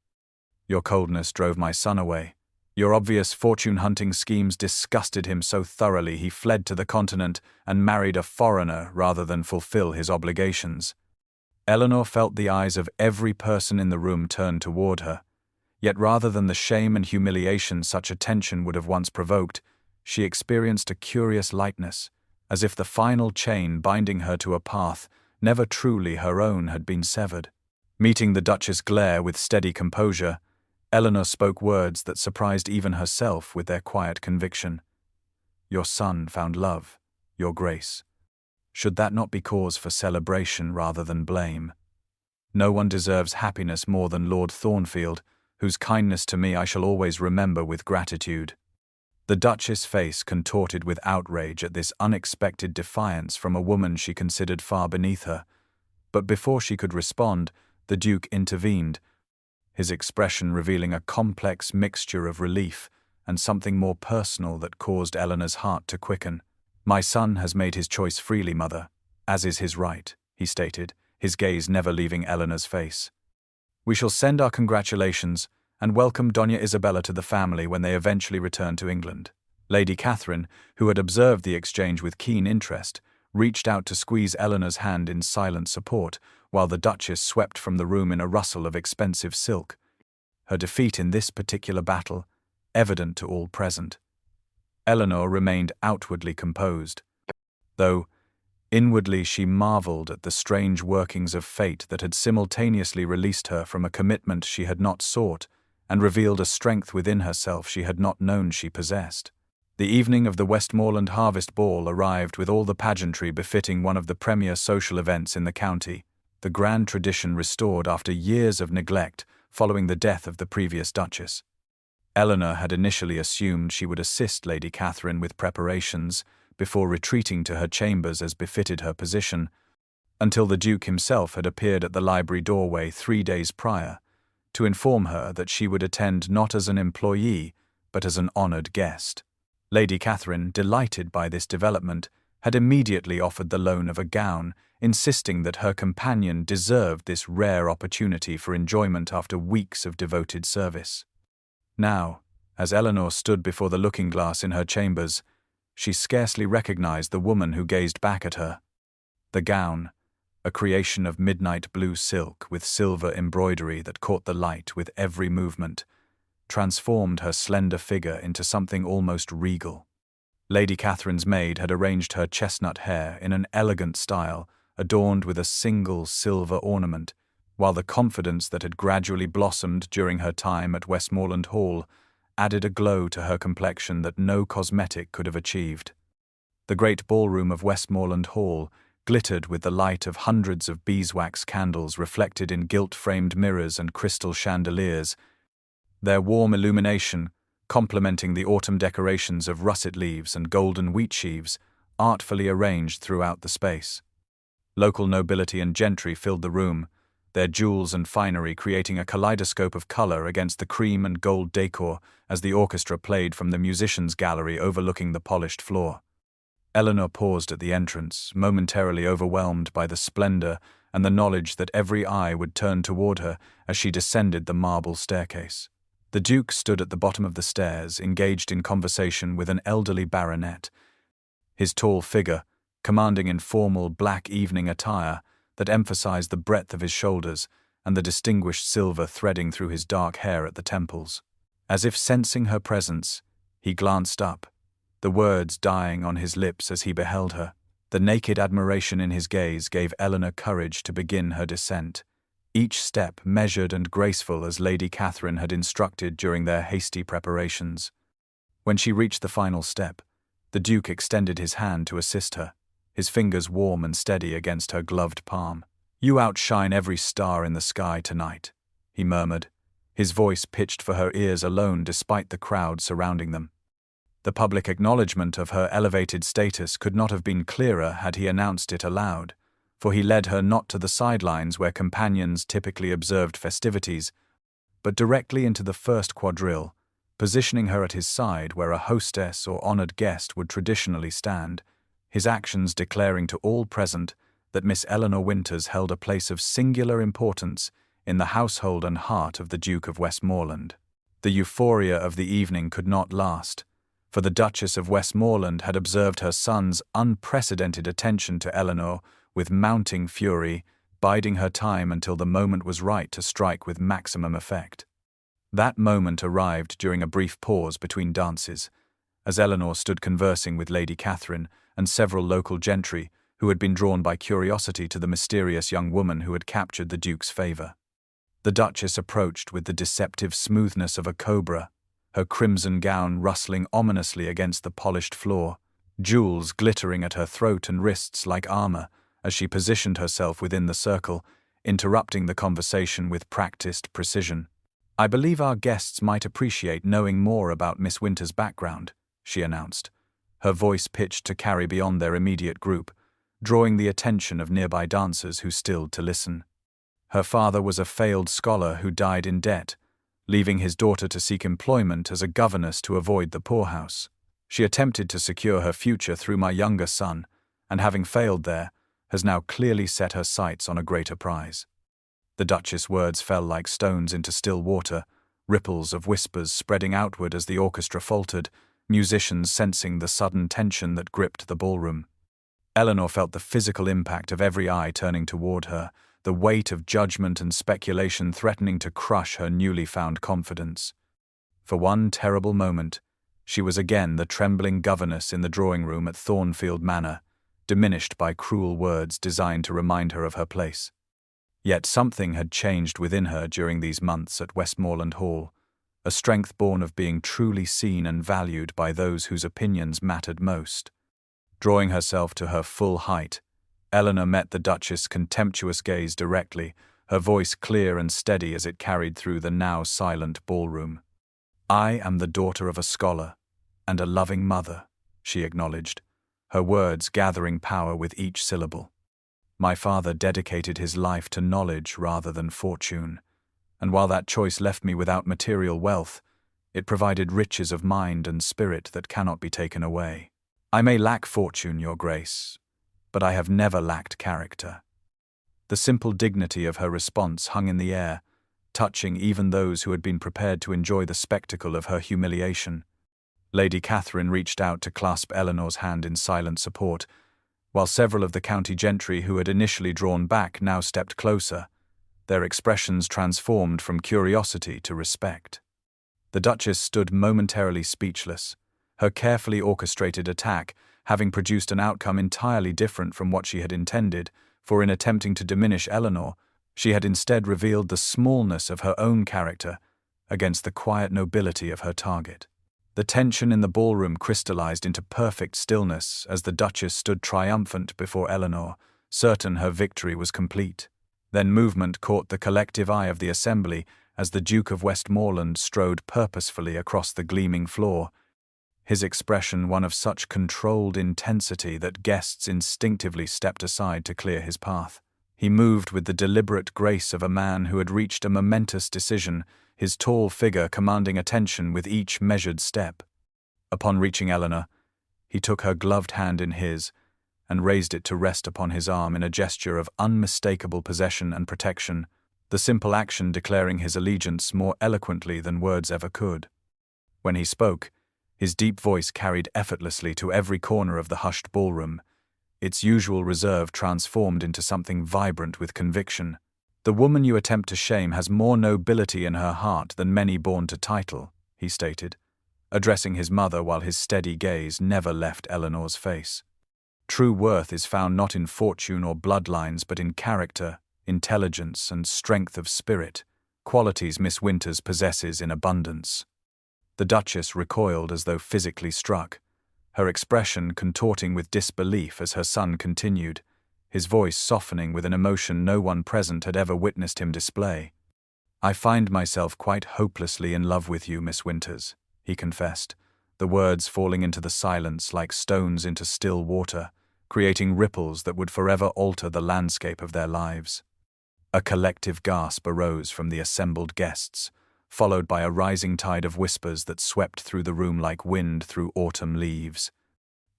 Your coldness drove my son away. Your obvious fortune-hunting schemes disgusted him so thoroughly he fled to the continent and married a foreigner rather than fulfill his obligations." Eleanor felt the eyes of every person in the room turn toward her. Yet rather than the shame and humiliation such attention would have once provoked, she experienced a curious lightness, as if the final chain binding her to a path never truly her own had been severed. Meeting the Duchess' glare with steady composure, Eleanor spoke words that surprised even herself with their quiet conviction. "Your son found love, Your Grace. Should that not be cause for celebration rather than blame? No one deserves happiness more than Lord Thornfield, whose kindness to me I shall always remember with gratitude." The Duchess' face contorted with outrage at this unexpected defiance from a woman she considered far beneath her, but before she could respond, the Duke intervened, his expression revealing a complex mixture of relief and something more personal that caused Eleanor's heart to quicken. "My son has made his choice freely, Mother, as is his right," he stated, his gaze never leaving Eleanor's face. "We shall send our congratulations and welcome Doña Isabella to the family when they eventually return to England." Lady Catherine, who had observed the exchange with keen interest, reached out to squeeze Eleanor's hand in silent support, while the Duchess swept from the room in a rustle of expensive silk, her defeat in this particular battle evident to all present. Eleanor remained outwardly composed, though inwardly she marveled at the strange workings of fate that had simultaneously released her from a commitment she had not sought and revealed a strength within herself she had not known she possessed. The evening of the Westmoreland Harvest Ball arrived with all the pageantry befitting one of the premier social events in the county, the grand tradition restored after years of neglect following the death of the previous Duchess. Eleanor had initially assumed she would assist Lady Catherine with preparations before retreating to her chambers as befitted her position, until the Duke himself had appeared at the library doorway 3 days prior to inform her that she would attend not as an employee but as an honored guest. Lady Catherine, delighted by this development, had immediately offered the loan of a gown, insisting that her companion deserved this rare opportunity for enjoyment after weeks of devoted service. Now, as Eleanor stood before the looking-glass in her chambers, she scarcely recognized the woman who gazed back at her. The gown, a creation of midnight blue silk with silver embroidery that caught the light with every movement, transformed her slender figure into something almost regal. Lady Catherine's maid had arranged her chestnut hair in an elegant style, adorned with a single silver ornament, while the confidence that had gradually blossomed during her time at Westmoreland Hall added a glow to her complexion that no cosmetic could have achieved. The great ballroom of Westmoreland Hall glittered with the light of hundreds of beeswax candles reflected in gilt-framed mirrors and crystal chandeliers, their warm illumination complementing the autumn decorations of russet leaves and golden wheat sheaves artfully arranged throughout the space. Local nobility and gentry filled the room, their jewels and finery creating a kaleidoscope of color against the cream and gold decor as the orchestra played from the musicians' gallery overlooking the polished floor. Eleanor paused at the entrance, momentarily overwhelmed by the splendor and the knowledge that every eye would turn toward her as she descended the marble staircase. The Duke stood at the bottom of the stairs, engaged in conversation with an elderly baronet, his tall figure commanding in formal black evening attire that emphasized the breadth of his shoulders and the distinguished silver threading through his dark hair at the temples. As if sensing her presence, he glanced up, the words dying on his lips as he beheld her. The naked admiration in his gaze gave Eleanor courage to begin her descent, each step measured and graceful as Lady Catherine had instructed during their hasty preparations. When she reached the final step, the Duke extended his hand to assist her, his fingers warm and steady against her gloved palm. "You outshine every star in the sky tonight," he murmured, his voice pitched for her ears alone despite the crowd surrounding them. The public acknowledgement of her elevated status could not have been clearer had he announced it aloud, for he led her not to the sidelines where companions typically observed festivities, but directly into the first quadrille, positioning her at his side where a hostess or honored guest would traditionally stand, his actions declaring to all present that Miss Eleanor Winters held a place of singular importance in the household and heart of the Duke of Westmoreland. The euphoria of the evening could not last, for the Duchess of Westmoreland had observed her son's unprecedented attention to Eleanor with mounting fury, biding her time until the moment was right to strike with maximum effect. That moment arrived during a brief pause between dances, as Eleanor stood conversing with Lady Catherine and several local gentry who had been drawn by curiosity to the mysterious young woman who had captured the Duke's favor. The Duchess approached with the deceptive smoothness of a cobra, her crimson gown rustling ominously against the polished floor, jewels glittering at her throat and wrists like armor as she positioned herself within the circle, interrupting the conversation with practiced precision. "I believe our guests might appreciate knowing more about Miss Winters' background," she announced, her voice pitched to carry beyond their immediate group, drawing the attention of nearby dancers who stilled to listen. Her father was a failed scholar who died in debt, leaving his daughter to seek employment as a governess to avoid the poorhouse. She attempted to secure her future through my younger son, and having failed there, has now clearly set her sights on a greater prize. The Duchess' words fell like stones into still water, ripples of whispers spreading outward as the orchestra faltered, musicians sensing the sudden tension that gripped the ballroom. Eleanor felt the physical impact of every eye turning toward her, the weight of judgment and speculation threatening to crush her newly found confidence. For one terrible moment, she was again the trembling governess in the drawing room at Thornfield Manor, diminished by cruel words designed to remind her of her place. Yet something had changed within her during these months at Westmoreland Hall, a strength born of being truly seen and valued by those whose opinions mattered most. Drawing herself to her full height, Eleanor met the Duchess' contemptuous gaze directly, her voice clear and steady as it carried through the now silent ballroom. "I am the daughter of a scholar and a loving mother," she acknowledged, her words gathering power with each syllable. "My father dedicated his life to knowledge rather than fortune, and while that choice left me without material wealth, it provided riches of mind and spirit that cannot be taken away. I may lack fortune, Your Grace, but I have never lacked character." The simple dignity of her response hung in the air, touching even those who had been prepared to enjoy the spectacle of her humiliation. Lady Catherine reached out to clasp Eleanor's hand in silent support, while several of the county gentry who had initially drawn back now stepped closer, their expressions transformed from curiosity to respect. The Duchess stood momentarily speechless, her carefully orchestrated attack having produced an outcome entirely different from what she had intended, for in attempting to diminish Eleanor, she had instead revealed the smallness of her own character against the quiet nobility of her target. The tension in the ballroom crystallized into perfect stillness as the Duchess stood triumphant before Eleanor, certain her victory was complete. Then movement caught the collective eye of the assembly as the Duke of Westmoreland strode purposefully across the gleaming floor, his expression one of such controlled intensity that guests instinctively stepped aside to clear his path. He moved with the deliberate grace of a man who had reached a momentous decision, his tall figure commanding attention with each measured step. Upon reaching Eleanor, he took her gloved hand in his and raised it to rest upon his arm in a gesture of unmistakable possession and protection, the simple action declaring his allegiance more eloquently than words ever could. When he spoke, his deep voice carried effortlessly to every corner of the hushed ballroom, its usual reserve transformed into something vibrant with conviction. "The woman you attempt to shame has more nobility in her heart than many born to title," he stated, addressing his mother while his steady gaze never left Eleanor's face. True worth is found not in fortune or bloodlines but in character, intelligence, and strength of spirit, qualities Miss Winters possesses in abundance. The Duchess recoiled as though physically struck, her expression contorting with disbelief as her son continued, his voice softening with an emotion no one present had ever witnessed him display. "I find myself quite hopelessly in love with you, Miss Winters," he confessed, the words falling into the silence like stones into still water, creating ripples that would forever alter the landscape of their lives. A collective gasp arose from the assembled guests, followed by a rising tide of whispers that swept through the room like wind through autumn leaves.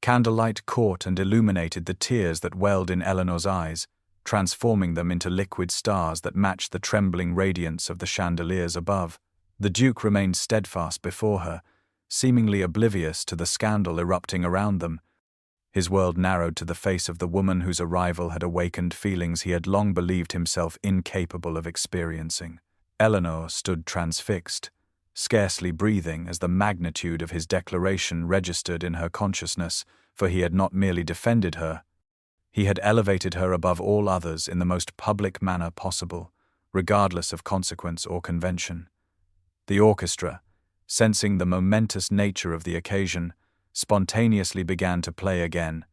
Candlelight caught and illuminated the tears that welled in Eleanor's eyes, transforming them into liquid stars that matched the trembling radiance of the chandeliers above. The Duke remained steadfast before her, seemingly oblivious to the scandal erupting around them. His world narrowed to the face of the woman whose arrival had awakened feelings he had long believed himself incapable of experiencing. Eleanor stood transfixed, scarcely breathing as the magnitude of his declaration registered in her consciousness, for he had not merely defended her, he had elevated her above all others in the most public manner possible, regardless of consequence or convention. The orchestra, sensing the momentous nature of the occasion, spontaneously began to play again,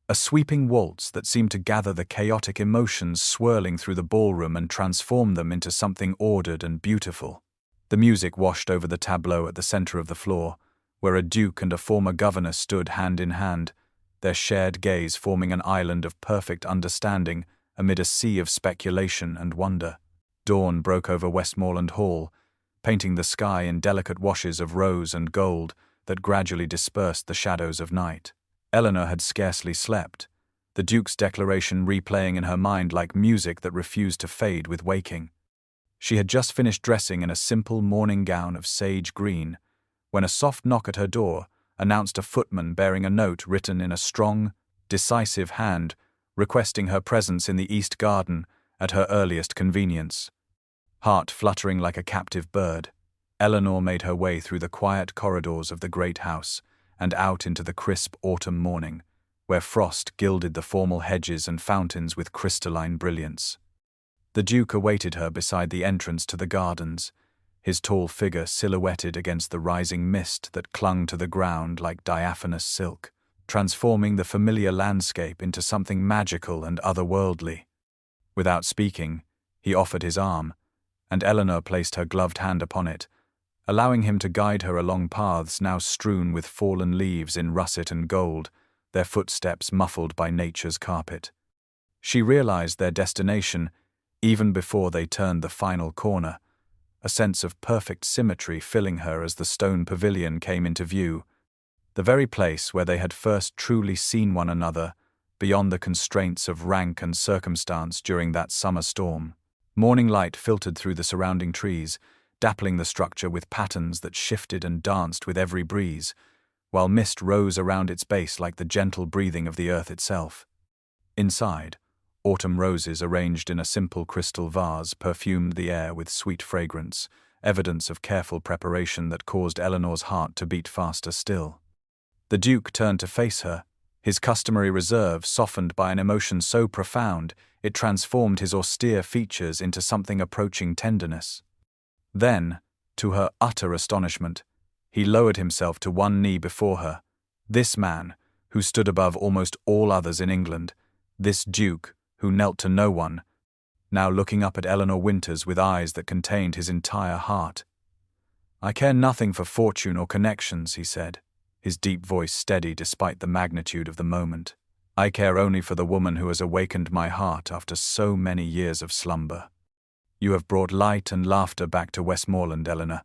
a sweeping waltz that seemed to gather the chaotic emotions swirling through the ballroom and transform them into something ordered and beautiful. The music washed over the tableau at the center of the floor, where a duke and a former governor stood hand in hand, their shared gaze forming an island of perfect understanding amid a sea of speculation and wonder. Dawn broke over Westmoreland Hall, painting the sky in delicate washes of rose and gold that gradually dispersed the shadows of night. Eleanor had scarcely slept, the Duke's declaration replaying in her mind like music that refused to fade with waking. She had just finished dressing in a simple morning gown of sage green, when a soft knock at her door announced a footman bearing a note written in a strong, decisive hand, requesting her presence in the East Garden at her earliest convenience. Heart fluttering like a captive bird, Eleanor made her way through the quiet corridors of the great house and out into the crisp autumn morning, where frost gilded the formal hedges and fountains with crystalline brilliance. The Duke awaited her beside the entrance to the gardens, his tall figure silhouetted against the rising mist that clung to the ground like diaphanous silk, transforming the familiar landscape into something magical and otherworldly. Without speaking, he offered his arm, and Eleanor placed her gloved hand upon it, allowing him to guide her along paths now strewn with fallen leaves in russet and gold, their footsteps muffled by nature's carpet. She realized their destination even before they turned the final corner, a sense of perfect symmetry filling her as the stone pavilion came into view, the very place where they had first truly seen one another, beyond the constraints of rank and circumstance during that summer storm. Morning light filtered through the surrounding trees, dappling the structure with patterns that shifted and danced with every breeze, while mist rose around its base like the gentle breathing of the earth itself. Inside, autumn roses arranged in a simple crystal vase perfumed the air with sweet fragrance, evidence of careful preparation that caused Eleanor's heart to beat faster still. The Duke turned to face her, his customary reserve softened by an emotion so profound it transformed his austere features into something approaching tenderness. Then, to her utter astonishment, he lowered himself to one knee before her, this man, who stood above almost all others in England, this Duke, who knelt to no one, now looking up at Eleanor Winters with eyes that contained his entire heart. "I care nothing for fortune or connections," he said, his deep voice steady despite the magnitude of the moment. "I care only for the woman who has awakened my heart after so many years of slumber. You have brought light and laughter back to Westmoreland, Eleanor,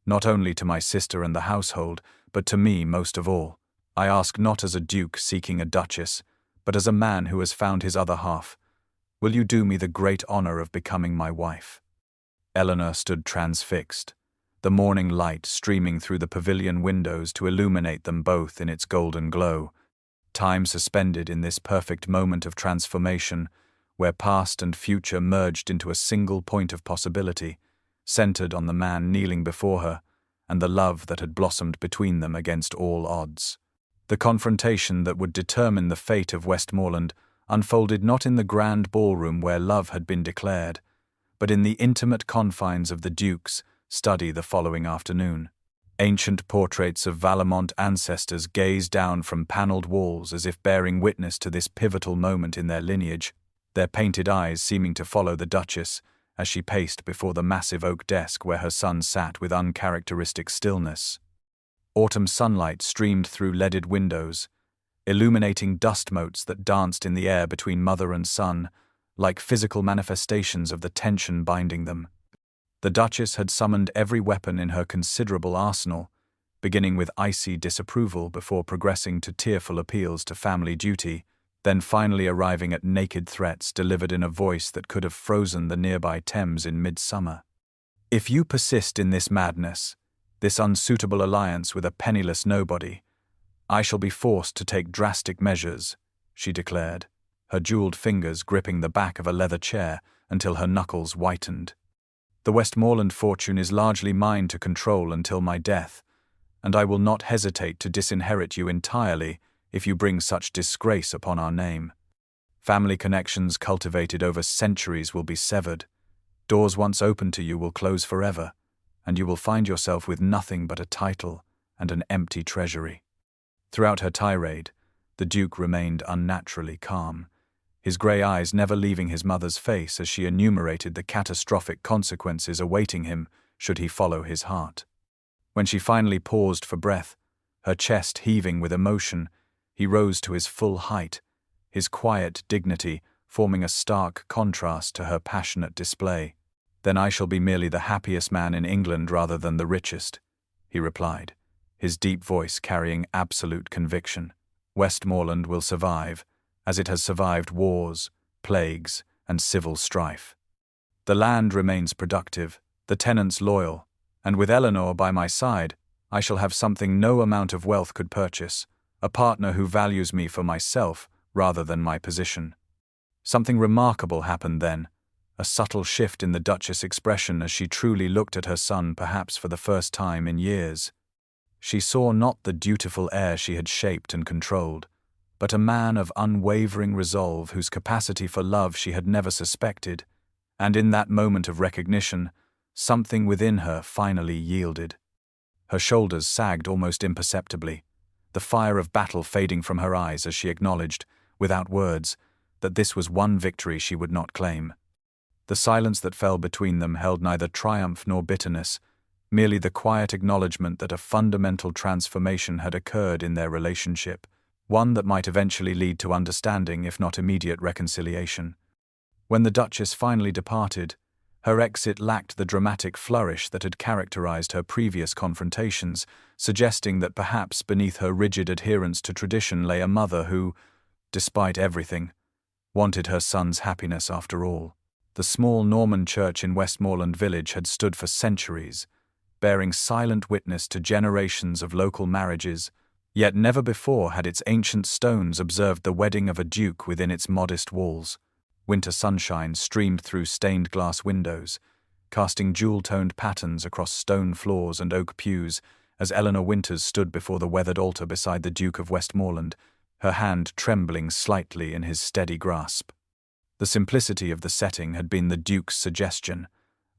not only to my sister and the household, but to me most of all. I ask not as a duke seeking a duchess, but as a man who has found his other half. Will you do me the great honor of becoming my wife?" Eleanor stood transfixed, the morning light streaming through the pavilion windows to illuminate them both in its golden glow. Time suspended in this perfect moment of transformation, where past and future merged into a single point of possibility, centered on the man kneeling before her, and the love that had blossomed between them against all odds. The confrontation that would determine the fate of Westmoreland unfolded not in the grand ballroom where love had been declared, but in the intimate confines of the Duke's study the following afternoon. Ancient portraits of Vallemont ancestors gazed down from panelled walls as if bearing witness to this pivotal moment in their lineage, their painted eyes seeming to follow the Duchess as she paced before the massive oak desk where her son sat with uncharacteristic stillness. Autumn sunlight streamed through leaded windows, illuminating dust motes that danced in the air between mother and son, like physical manifestations of the tension binding them. The Duchess had summoned every weapon in her considerable arsenal, beginning with icy disapproval before progressing to tearful appeals to family duty, then finally arriving at naked threats delivered in a voice that could have frozen the nearby Thames in midsummer. "If you persist in this madness, this unsuitable alliance with a penniless nobody, I shall be forced to take drastic measures," she declared, her jeweled fingers gripping the back of a leather chair until her knuckles whitened. "The Westmoreland fortune is largely mine to control until my death, and I will not hesitate to disinherit you entirely if you bring such disgrace upon our name. Family connections cultivated over centuries will be severed. Doors once open to you will close forever, and you will find yourself with nothing but a title and an empty treasury." Throughout her tirade, the Duke remained unnaturally calm, his grey eyes never leaving his mother's face as she enumerated the catastrophic consequences awaiting him should he follow his heart. When she finally paused for breath, her chest heaving with emotion, he rose to his full height, his quiet dignity forming a stark contrast to her passionate display. "Then I shall be merely the happiest man in England rather than the richest," he replied, his deep voice carrying absolute conviction. "Westmoreland will survive, as it has survived wars, plagues, and civil strife. The land remains productive, the tenants loyal, and with Eleanor by my side, I shall have something no amount of wealth could purchase, a partner who values me for myself rather than my position." Something remarkable happened then, a subtle shift in the Duchess' expression as she truly looked at her son perhaps for the first time in years. She saw not the dutiful heir she had shaped and controlled, but a man of unwavering resolve whose capacity for love she had never suspected, and in that moment of recognition, something within her finally yielded. Her shoulders sagged almost imperceptibly, the fire of battle fading from her eyes as she acknowledged, without words, that this was one victory she would not claim. The silence that fell between them held neither triumph nor bitterness, merely the quiet acknowledgement that a fundamental transformation had occurred in their relationship, one that might eventually lead to understanding if not immediate reconciliation. When the Duchess finally departed, her exit lacked the dramatic flourish that had characterized her previous confrontations, suggesting that perhaps beneath her rigid adherence to tradition lay a mother who, despite everything, wanted her son's happiness after all. The small Norman church in Westmoreland village had stood for centuries, bearing silent witness to generations of local marriages, yet never before had its ancient stones observed the wedding of a duke within its modest walls. Winter sunshine streamed through stained glass windows, casting jewel-toned patterns across stone floors and oak pews as Eleanor Winters stood before the weathered altar beside the Duke of Westmoreland, her hand trembling slightly in his steady grasp. The simplicity of the setting had been the Duke's suggestion,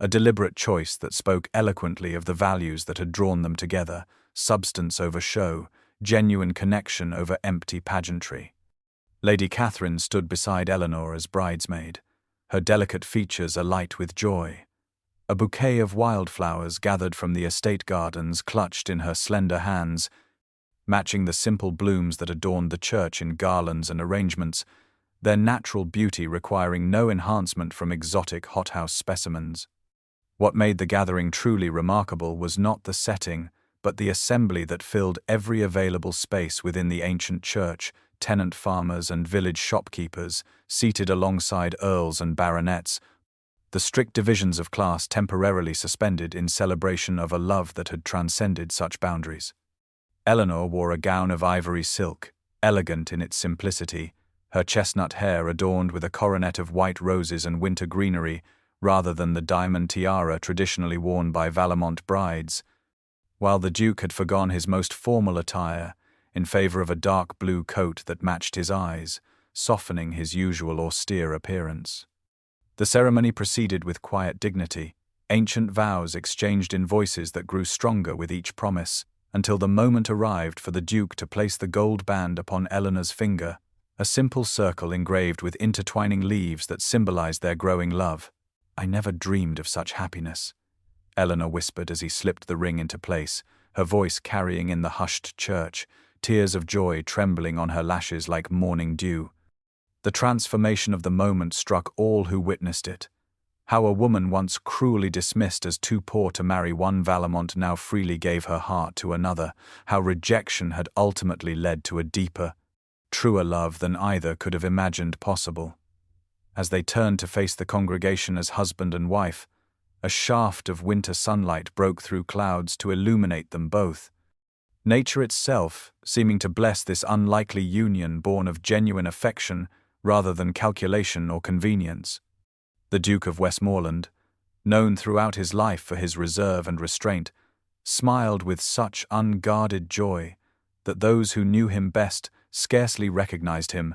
a deliberate choice that spoke eloquently of the values that had drawn them together, substance over show, genuine connection over empty pageantry. Lady Catherine stood beside Eleanor as bridesmaid, her delicate features alight with joy. A bouquet of wildflowers gathered from the estate gardens clutched in her slender hands, matching the simple blooms that adorned the church in garlands and arrangements, their natural beauty requiring no enhancement from exotic hothouse specimens. What made the gathering truly remarkable was not the setting, but the assembly that filled every available space within the ancient church, tenant farmers and village shopkeepers, seated alongside earls and baronets, the strict divisions of class temporarily suspended in celebration of a love that had transcended such boundaries. Eleanor wore a gown of ivory silk, elegant in its simplicity, her chestnut hair adorned with a coronet of white roses and winter greenery, rather than the diamond tiara traditionally worn by Vallemont brides, while the Duke had forgone his most formal attire, in favor of a dark blue coat that matched his eyes, softening his usual austere appearance. The ceremony proceeded with quiet dignity, ancient vows exchanged in voices that grew stronger with each promise, until the moment arrived for the Duke to place the gold band upon Eleanor's finger, a simple circle engraved with intertwining leaves that symbolized their growing love. "I never dreamed of such happiness," Eleanor whispered as he slipped the ring into place, her voice carrying in the hushed church, tears of joy trembling on her lashes like morning dew. The transformation of the moment struck all who witnessed it. How a woman once cruelly dismissed as too poor to marry one Valmont now freely gave her heart to another, how rejection had ultimately led to a deeper, truer love than either could have imagined possible. As they turned to face the congregation as husband and wife, a shaft of winter sunlight broke through clouds to illuminate them both, nature itself seeming to bless this unlikely union born of genuine affection rather than calculation or convenience. The Duke of Westmoreland, known throughout his life for his reserve and restraint, smiled with such unguarded joy that those who knew him best scarcely recognized him,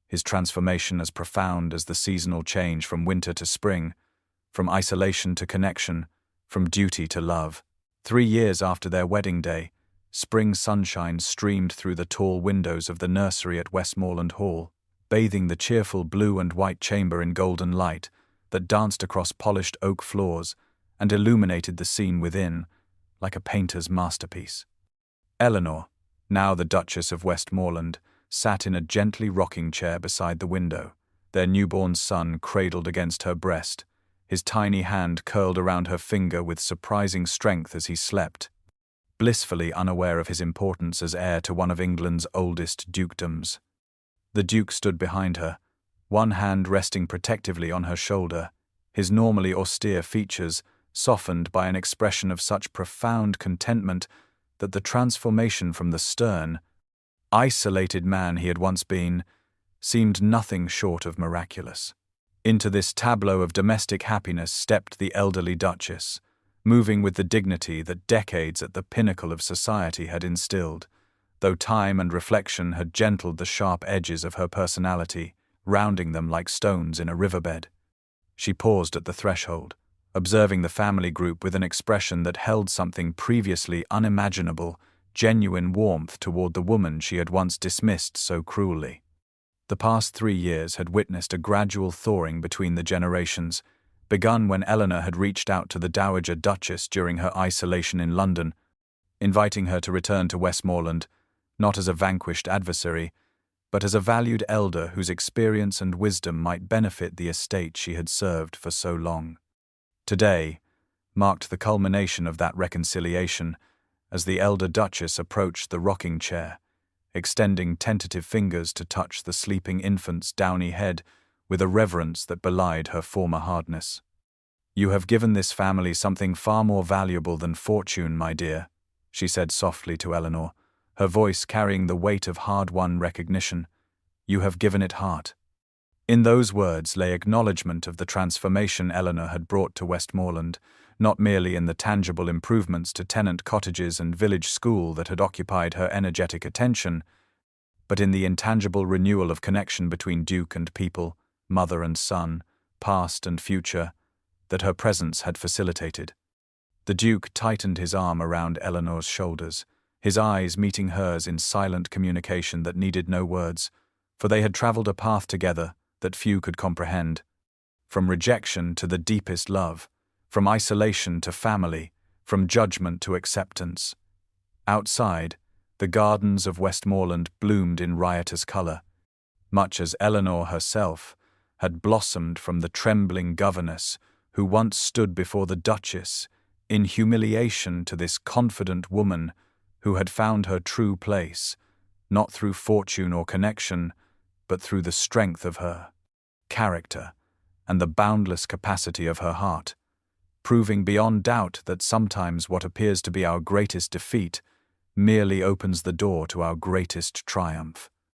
his transformation as profound as the seasonal change from winter to spring, from isolation to connection, from duty to love. 3 years after their wedding day, spring sunshine streamed through the tall windows of the nursery at Westmoreland Hall, bathing the cheerful blue and white chamber in golden light that danced across polished oak floors and illuminated the scene within like a painter's masterpiece. Eleanor, now the Duchess of Westmoreland, sat in a gently rocking chair beside the window, their newborn son cradled against her breast, his tiny hand curled around her finger with surprising strength as he slept, blissfully unaware of his importance as heir to one of England's oldest dukedoms. The Duke stood behind her, one hand resting protectively on her shoulder, his normally austere features softened by an expression of such profound contentment that the transformation from the stern, isolated man he had once been seemed nothing short of miraculous. Into this tableau of domestic happiness stepped the elderly Duchess, moving with the dignity that decades at the pinnacle of society had instilled, though time and reflection had gentled the sharp edges of her personality, rounding them like stones in a riverbed. She paused at the threshold, observing the family group with an expression that held something previously unimaginable, genuine warmth toward the woman she had once dismissed so cruelly. The past 3 years had witnessed a gradual thawing between the generations, begun when Eleanor had reached out to the Dowager Duchess during her isolation in London, inviting her to return to Westmoreland, not as a vanquished adversary, but as a valued elder whose experience and wisdom might benefit the estate she had served for so long. Today marked the culmination of that reconciliation, as the elder Duchess approached the rocking chair, extending tentative fingers to touch the sleeping infant's downy head with a reverence that belied her former hardness. "You have given this family something far more valuable than fortune, my dear," she said softly to Eleanor, her voice carrying the weight of hard-won recognition. "You have given it heart." In those words lay acknowledgement of the transformation Eleanor had brought to Westmoreland, not merely in the tangible improvements to tenant cottages and village school that had occupied her energetic attention, but in the intangible renewal of connection between Duke and people, mother and son, past and future, that her presence had facilitated. The Duke tightened his arm around Eleanor's shoulders, his eyes meeting hers in silent communication that needed no words, for they had travelled a path together that few could comprehend. From rejection to the deepest love, from isolation to family, from judgment to acceptance. Outside, the gardens of Westmoreland bloomed in riotous colour, much as Eleanor herself had blossomed from the trembling governess who once stood before the Duchess in humiliation to this confident woman who had found her true place, not through fortune or connection, but through the strength of her character and the boundless capacity of her heart, proving beyond doubt that sometimes what appears to be our greatest defeat merely opens the door to our greatest triumph.